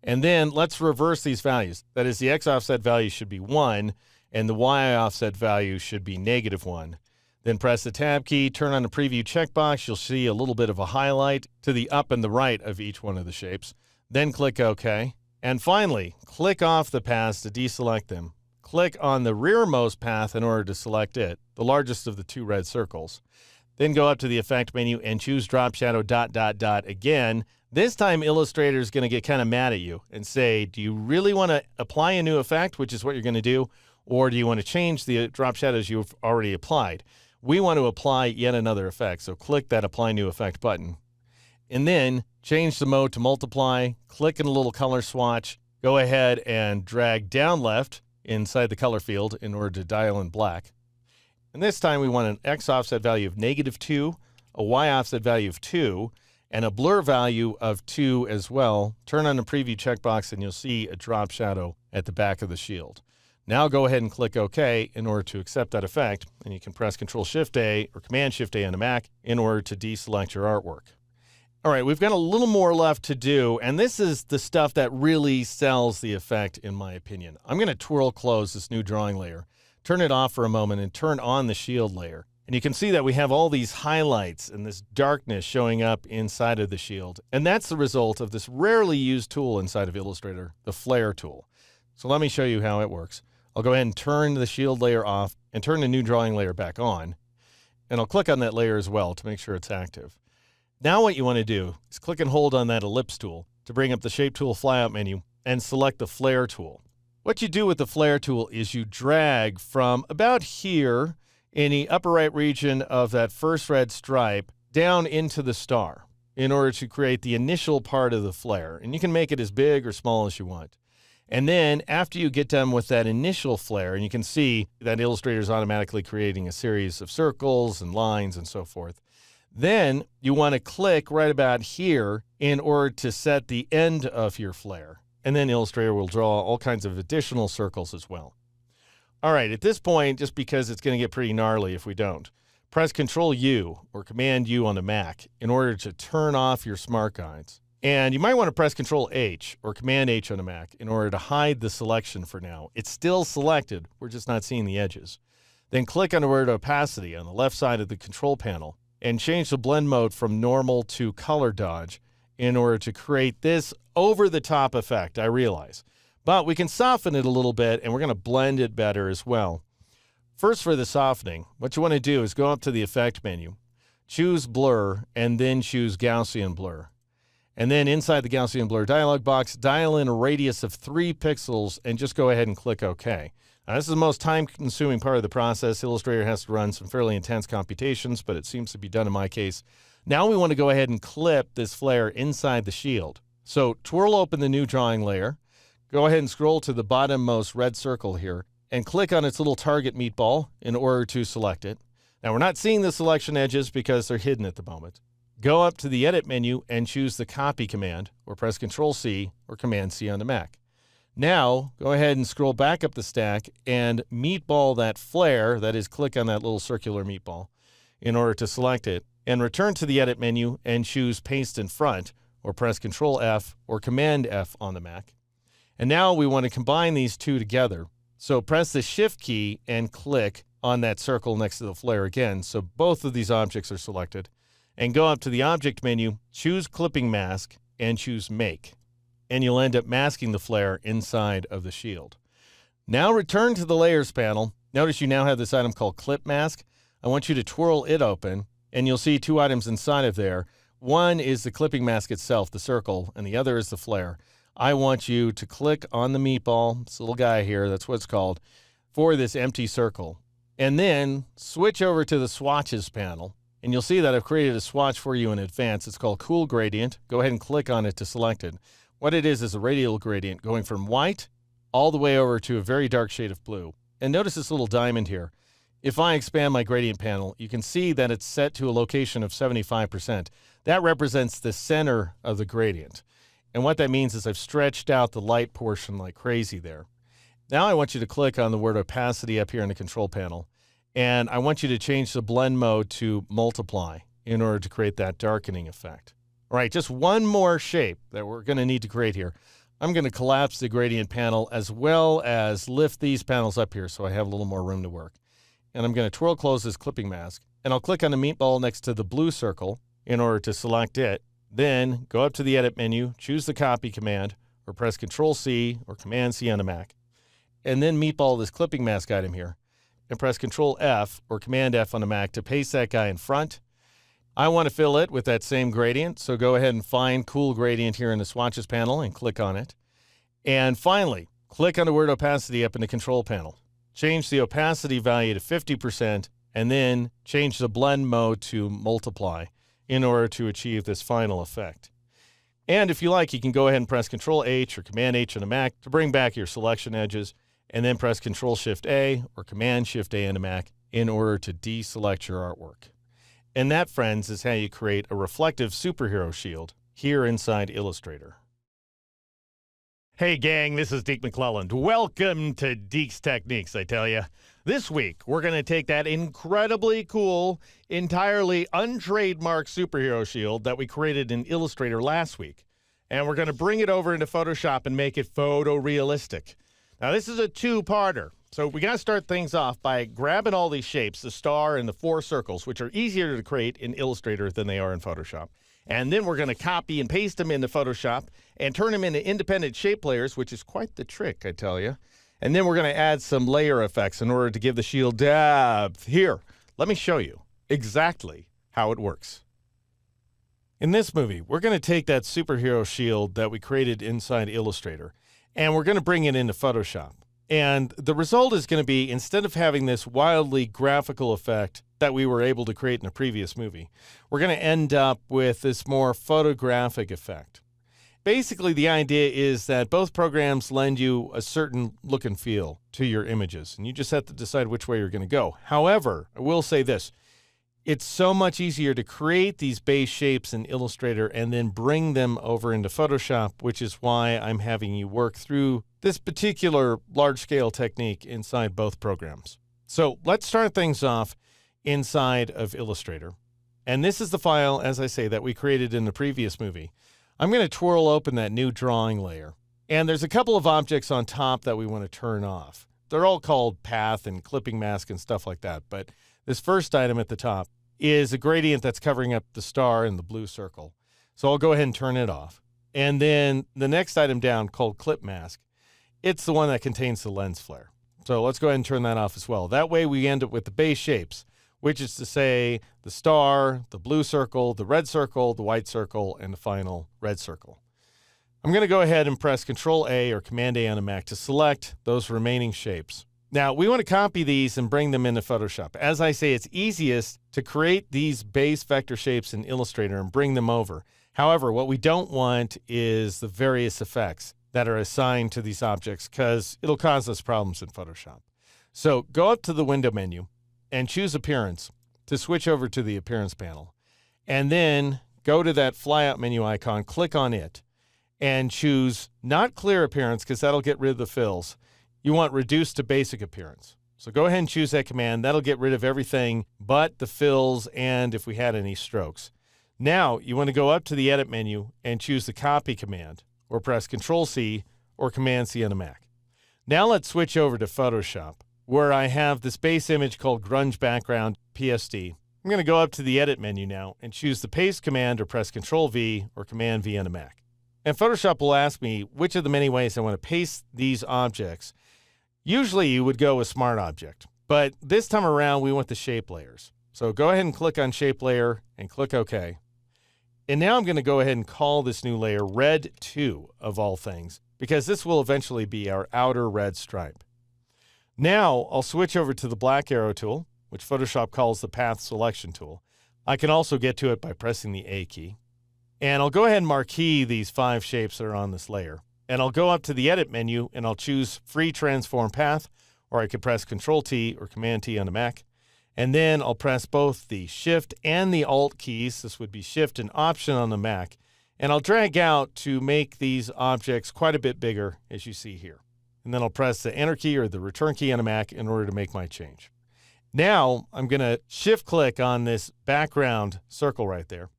And then let's reverse these values. That is, the X offset value should be 1, and the Y offset value should be -1. Then press the Tab key, turn on the preview checkbox. You'll see a little bit of a highlight to the up and the right of each one of the shapes. Then click OK. And finally, click off the paths to deselect them. Click on the rearmost path in order to select it, the largest of the 2 red circles. Then go up to the Effect menu and choose Drop Shadow ... again. This time, Illustrator is going to get kind of mad at you and say, do you really want to apply a new effect, which is what you're going to do, or do you want to change the drop shadows you've already applied? We want to apply yet another effect, so click that Apply New Effect button. And then change the mode to multiply, click in the little color swatch, go ahead and drag down left inside the color field in order to dial in black. And this time we want an X offset value of -2, a Y offset value of 2, and a blur value of 2 as well. Turn on the preview checkbox and you'll see a drop shadow at the back of the shield. Now go ahead and click OK in order to accept that effect, and you can press Control-Shift-A or Command-Shift-A on a Mac in order to deselect your artwork. All right, we've got a little more left to do, and this is the stuff that really sells the effect, in my opinion. I'm going to twirl close this new drawing layer, turn it off for a moment, and turn on the shield layer. And you can see that we have all these highlights and this darkness showing up inside of the shield. And that's the result of this rarely used tool inside of Illustrator, the Flare tool. So let me show you how it works. I'll go ahead and turn the shield layer off and turn the new drawing layer back on. and I'll click on that layer as well to make sure it's active. Now what you want to do is click and hold on that ellipse tool to bring up the Shape Tool flyout menu and select the Flare tool. What you do with the Flare tool is you drag from about here in the upper right region of that first red stripe down into the star in order to create the initial part of the flare. And you can make it as big or small as you want. And then after you get done with that initial flare, and you can see that Illustrator is automatically creating a series of circles and lines and so forth, then you want to click right about here in order to set the end of your flare. And then Illustrator will draw all kinds of additional circles as well. All right, at this point, just because it's going to get pretty gnarly if we don't, press Control-U or Command-U on the Mac in order to turn off your smart guides. And you might want to press Control-H or Command-H on the Mac in order to hide the selection for now. It's still selected, we're just not seeing the edges. Then click on the word opacity on the left side of the control panel and change the blend mode from normal to color dodge in order to create this over-the-top effect, I realize. But we can soften it a little bit, and we're going to blend it better as well. First, for the softening, what you want to do is go up to the Effect menu, choose Blur, and then choose Gaussian Blur. And then inside the Gaussian Blur dialog box, dial in a radius of 3 pixels, and just go ahead and click OK. Now, this is the most time-consuming part of the process. Illustrator has to run some fairly intense computations, but it seems to be done in my case. Now we want to go ahead and clip this flare inside the shield. So twirl open the new drawing layer, go ahead and scroll to the bottommost red circle here, and click on its little target meatball in order to select it. Now we're not seeing the selection edges because they're hidden at the moment. Go up to the Edit menu and choose the Copy command, or press Control-C or Command-C on the Mac. Now, go ahead and scroll back up the stack and meatball that flare, that is, click on that little circular meatball in order to select it, and return to the Edit menu and choose Paste in Front, or press Control-F or Command-F on the Mac. And now we want to combine these two together. So press the Shift key and click on that circle next to the flare again, so both of these objects are selected. And go up to the Object menu, choose Clipping Mask, and choose Make. And you'll end up masking the flare inside of the shield. Now return to the Layers panel. Notice you now have this item called Clip Mask. I want you to twirl it open, and you'll see two items inside of there. One is the clipping mask itself, the circle, and the other is the flare. I want you to click on the meatball, this little guy here, that's what it's called, for this empty circle. And then switch over to the Swatches panel, and you'll see that I've created a swatch for you in advance. It's called Cool Gradient. Go ahead and click on it to select it. What it is a radial gradient going from white all the way over to a very dark shade of blue. And notice this little diamond here. If I expand my gradient panel, you can see that it's set to a location of 75%. That represents the center of the gradient. And what that means is I've stretched out the light portion like crazy there. Now I want you to click on the word opacity up here in the control panel. And I want you to change the blend mode to multiply in order to create that darkening effect. All right, just one more shape that we're going to need to create here. I'm going to collapse the gradient panel as well as lift these panels up here so I have a little more room to work. And I'm going to twirl close this clipping mask, and I'll click on the meatball next to the blue circle in order to select it. Then go up to the Edit menu, choose the Copy command, or press Control-C or Command-C on the Mac. And then meatball this clipping mask item here, and press Control-F or Command-F on the Mac to paste that guy in front. I want to fill it with that same gradient, so go ahead and find Cool Gradient here in the Swatches panel and click on it. And finally, click on the word opacity up in the control panel. Change the opacity value to 50%, and then change the blend mode to multiply in order to achieve this final effect. And if you like, you can go ahead and press Control-H or Command-H on the Mac to bring back your selection edges, and then press Control-Shift-A or Command-Shift-A on the Mac in order to deselect your artwork. And that, friends, is how you create a reflective superhero shield here inside Illustrator. Hey, gang, this is Deke McClelland. Welcome to Deke's Techniques, I tell you. This week, we're going to take that incredibly cool, entirely untrademarked superhero shield that we created in Illustrator last week, and we're going to bring it over into Photoshop and make it photorealistic. Now, this is a two-parter. So we got to start things off by grabbing all these shapes, the star and the 4 circles, which are easier to create in Illustrator than they are in Photoshop. And then we're going to copy and paste them into Photoshop and turn them into independent shape layers, which is quite the trick, I tell you. And then we're going to add some layer effects in order to give the shield depth. Here, let me show you. exactly how it works. In this movie, we're going to take that superhero shield that we created inside Illustrator, and we're going to bring it into Photoshop. And the result is going to be, instead of having this wildly graphical effect that we were able to create in a previous movie, we're going to end up with this more photographic effect. Basically, the idea is that both programs lend you a certain look and feel to your images, and you just have to decide which way you're going to go. However, I will say this. It's so much easier to create these base shapes in Illustrator and then bring them over into Photoshop, which is why I'm having you work through this particular large-scale technique inside both programs. So let's start things off inside of Illustrator. And this is the file, as I say, that we created in the previous movie. I'm going to twirl open that new drawing layer. And there's a couple of objects on top that we want to turn off. They're all called path and clipping mask and stuff like that. But this first item at the top is a gradient that's covering up the star and the blue circle. So I'll go ahead and turn it off. And then the next item down, called clip mask, it's the one that contains the lens flare. So let's go ahead and turn that off as well. That way we end up with the base shapes, which is to say the star, the blue circle, the red circle, the white circle, and the final red circle. I'm going to go ahead and press Control-A or Command-A on a Mac to select those remaining shapes. Now, we want to copy these and bring them into Photoshop. As I say, it's easiest to create these base vector shapes in Illustrator and bring them over. However, what we don't want is the various effects that are assigned to these objects, because it'll cause us problems in Photoshop. So go up to the Window menu and choose Appearance to switch over to the Appearance panel. And then go to that flyout menu icon, click on it, and choose Not Clear Appearance, because that'll get rid of the fills. You want Reduce to Basic Appearance. So go ahead and choose that command. That'll get rid of everything but the fills and if we had any strokes. Now you want to go up to the Edit menu and choose the Copy command, or press Control-C or Command-C on a Mac. Now let's switch over to Photoshop, where I have this base image called Grunge Background PSD. I'm going to go up to the Edit menu now and choose the Paste command or press Control-V or Command-V on a Mac. And Photoshop will ask me which of the many ways I want to paste these objects. Usually you would go with Smart Object, but this time around we want the shape layers. So go ahead and click on Shape Layer and click OK. And now I'm going to go ahead and call this new layer Red 2 of all things, because this will eventually be our outer red stripe. Now I'll switch over to the black arrow tool, which Photoshop calls the Path Selection tool. I can also get to it by pressing the A key. And I'll go ahead and marquee these 5 shapes that are on this layer. And I'll go up to the Edit menu and I'll choose Free Transform Path, or I could press Control-T or Command-T on a Mac. And then I'll press both the Shift and the Alt keys. This would be Shift and Option on the Mac. And I'll drag out to make these objects quite a bit bigger, as you see here. And then I'll press the Enter key or the Return key on a Mac in order to make my change. Now I'm going to Shift click on this background circle right there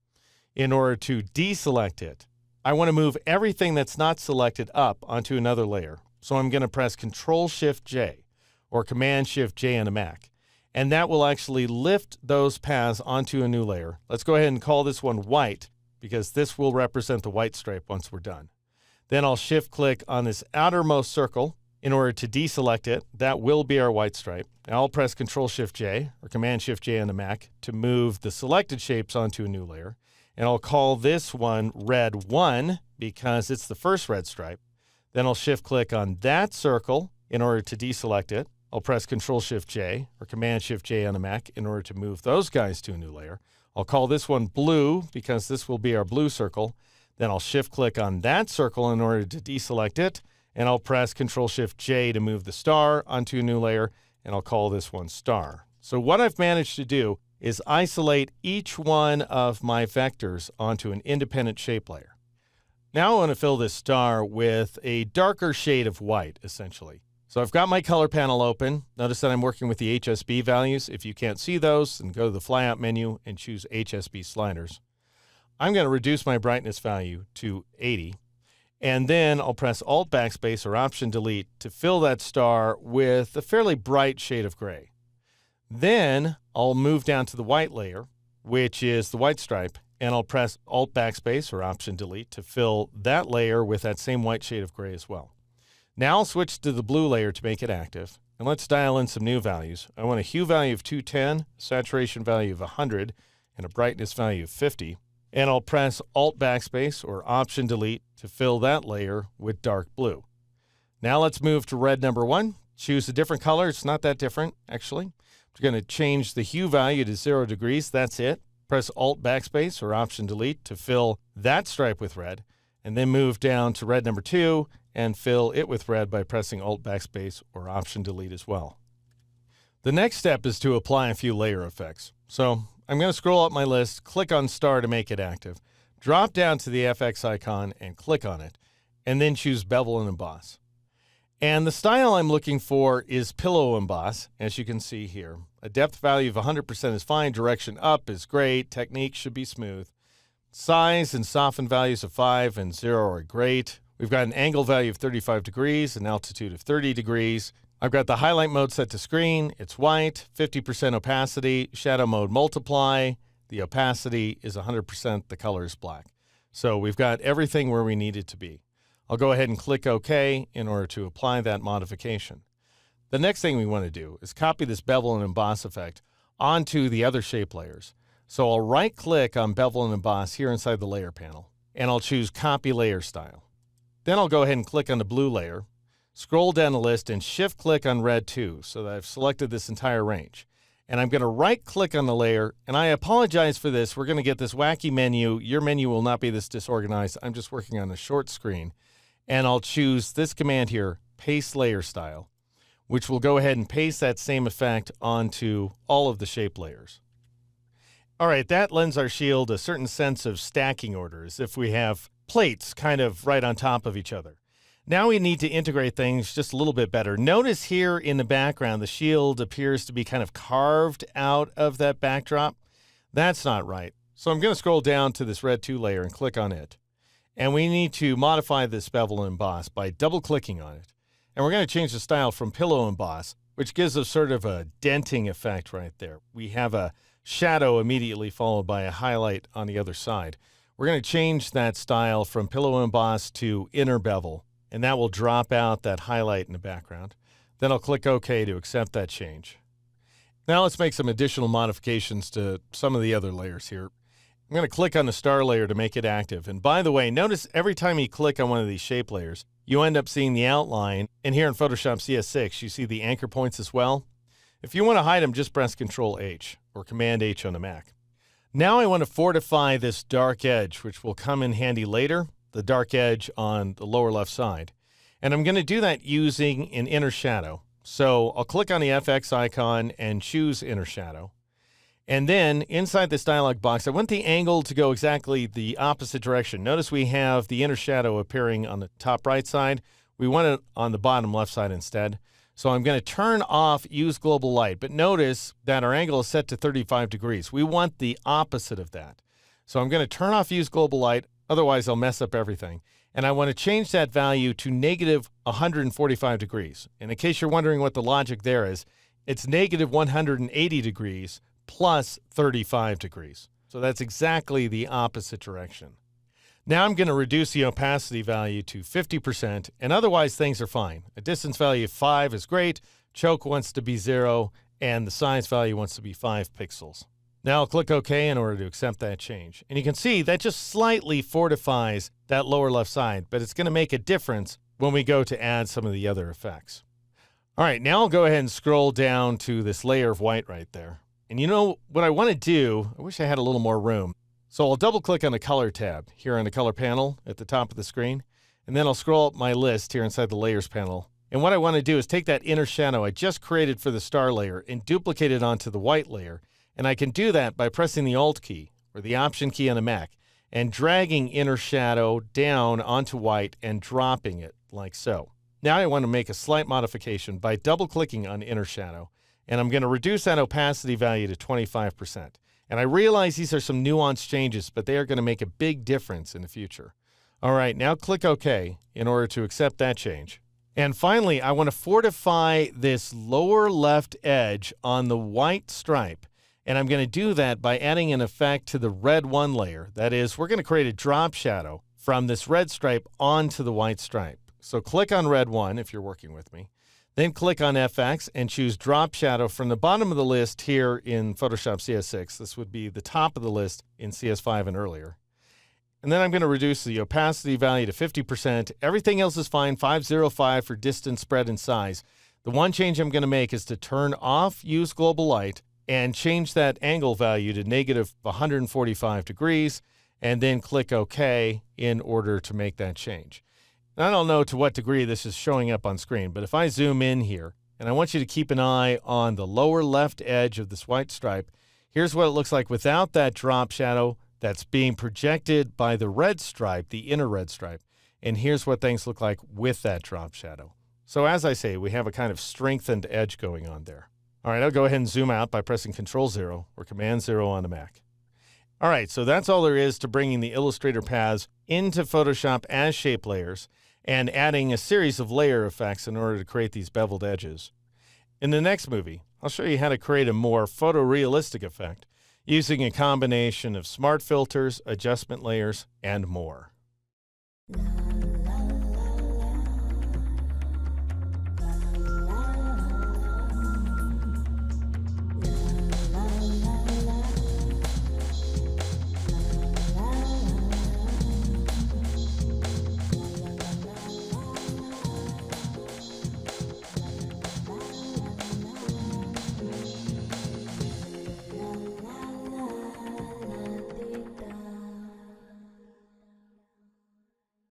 in order to deselect it. I want to move everything that's not selected up onto another layer. So I'm going to press Control-Shift-J or Command-Shift-J on a Mac. And that will actually lift those paths onto a new layer. Let's go ahead and call this one white, because this will represent the white stripe once we're done. Then I'll shift click on this outermost circle in order to deselect it. That will be our white stripe. Now I'll press Control-Shift-J or Command-Shift-J on the Mac to move the selected shapes onto a new layer. And I'll call this one Red 1 because it's the first red stripe. Then I'll shift click on that circle in order to deselect it. I'll press Control-Shift-J or Command-Shift-J on the Mac in order to move those guys to a new layer. I'll call this one Blue because this will be our blue circle. Then I'll shift-click on that circle in order to deselect it, and I'll press Control-Shift-J to move the star onto a new layer, and I'll call this one Star. So what I've managed to do is isolate each one of my vectors onto an independent shape layer. Now I want to fill this star with a darker shade of white, essentially. So I've got my color panel open. Notice that I'm working with the HSB values. If you can't see those, then go to the flyout menu and choose HSB sliders. I'm going to reduce my brightness value to 80. And then I'll press Alt Backspace or Option Delete to fill that star with a fairly bright shade of gray. Then I'll move down to the white layer, which is the white stripe, and I'll press Alt Backspace or Option Delete to fill that layer with that same white shade of gray as well. Now I'll switch to the blue layer to make it active, And let's dial in some new values. I want a hue value of 210, saturation value of 100, and a brightness value of 50. And I'll press Alt Backspace or Option Delete to fill that layer with dark blue. Now let's move to red number 1. Choose a different color. It's not that different, actually. We're going to change the hue value to 0 degrees. That's it. Press Alt Backspace or Option Delete to fill that stripe with red, and then move down to red number 2 and fill it with red by pressing Alt Backspace or Option Delete as well. The next step is to apply a few layer effects. So I'm going to scroll up my list, click on Star to make it active, drop down to the FX icon and click on it, and then choose Bevel and Emboss. And the style I'm looking for is Pillow Emboss, as you can see here. A depth value of 100% is fine, direction up is great, technique should be smooth. Size and soften values of 5 and 0 are great. We've got an angle value of 35 degrees, an altitude of 30 degrees. I've got the highlight mode set to screen. It's white, 50% opacity, shadow mode multiply. The opacity is 100%, the color is black. So we've got everything where we need it to be. I'll go ahead and click OK in order to apply that modification. The next thing we want to do is copy this bevel and emboss effect onto the other shape layers. So I'll right-click on Bevel and Emboss here inside the layer panel, and I'll choose Copy Layer Style. Then I'll go ahead and click on the blue layer, scroll down the list, and shift-click on red 2 so that I've selected this entire range. And I'm going to right-click on the layer, and I apologize for this. We're going to get this wacky menu. Your menu will not be this disorganized. I'm just working on a short screen. And I'll choose this command here, Paste Layer Style, which will go ahead and paste that same effect onto all of the shape layers. All right, that lends our shield a certain sense of stacking order, as if we have plates kind of right on top of each other. Now we need to integrate things just a little bit better. Notice here in the background, the shield appears to be kind of carved out of that backdrop. That's not right. So I'm going to scroll down to this red 2 layer and click on it. And we need to modify this bevel and emboss by double-clicking on it. And we're going to change the style from Pillow Emboss, which gives us sort of a denting effect right there. We have a shadow immediately followed by a highlight on the other side. We're going to change that style from Pillow Emboss to Inner Bevel, and that will drop out that highlight in the background. Then I'll click OK to accept that change. Now let's make some additional modifications to some of the other layers here. I'm going to click on the star layer to make it active. And by the way, notice every time you click on one of these shape layers, you end up seeing the outline. And here in Photoshop CS6, you see the anchor points as well. If you want to hide them, just press Control-H or Command-H on the Mac. Now I want to fortify this dark edge, which will come in handy later, the dark edge on the lower left side. And I'm going to do that using an inner shadow. So I'll click on the FX icon and choose Inner Shadow. And then inside this dialog box, I want the angle to go exactly the opposite direction. Notice we have the inner shadow appearing on the top right side. We want it on the bottom left side instead. So I'm going to turn off Use Global Light. But notice that our angle is set to 35 degrees. We want the opposite of that. So I'm going to turn off Use Global Light. Otherwise, I'll mess up everything. And I want to change that value to negative 145 degrees. And in case you're wondering what the logic there is, it's negative 180 degrees plus 35 degrees. So that's exactly the opposite direction. Now I'm going to reduce the opacity value to 50%, and otherwise things are fine. A distance value of 5 is great, choke wants to be 0, and the size value wants to be 5 pixels. Now I'll click OK in order to accept that change. And you can see that just slightly fortifies that lower left side, but it's going to make a difference when we go to add some of the other effects. All right, now I'll go ahead and scroll down to this layer of white right there. And you know what I want to do, I wish I had a little more room. So I'll double click on the color tab here on the color panel at the top of the screen. And then I'll scroll up my list here inside the layers panel. And what I want to do is take that inner shadow I just created for the star layer and duplicate it onto the white layer. And I can do that by pressing the Alt key or the Option key on the Mac and dragging inner shadow down onto white and dropping it like so. Now I want to make a slight modification by double clicking on inner shadow. And I'm going to reduce that opacity value to 25%. And I realize these are some nuanced changes, but they are going to make a big difference in the future. All right, now click OK in order to accept that change. And finally, I want to fortify this lower left edge on the white stripe. And I'm going to do that by adding an effect to the red 1 layer. That is, we're going to create a drop shadow from this red stripe onto the white stripe. So click on red 1 if you're working with me. Then click on FX and choose Drop Shadow from the bottom of the list here in Photoshop CS6. This would be the top of the list in CS5 and earlier. And then I'm going to reduce the opacity value to 50%. Everything else is fine, 505 for distance, spread, and size. The one change I'm going to make is to turn off Use Global Light and change that angle value to negative 145 degrees, and then click OK in order to make that change. And I don't know to what degree this is showing up on screen, but if I zoom in here, and I want you to keep an eye on the lower left edge of this white stripe, here's what it looks like without that drop shadow that's being projected by the red stripe, the inner red stripe. And here's what things look like with that drop shadow. So as I say, we have a kind of strengthened edge going on there. All right, I'll go ahead and zoom out by pressing Control-0 or Command-0 on the Mac. All right, so that's all there is to bringing the Illustrator paths into Photoshop as shape layers and adding a series of layer effects in order to create these beveled edges. In the next movie, I'll show you how to create a more photorealistic effect using a combination of smart filters, adjustment layers, and more.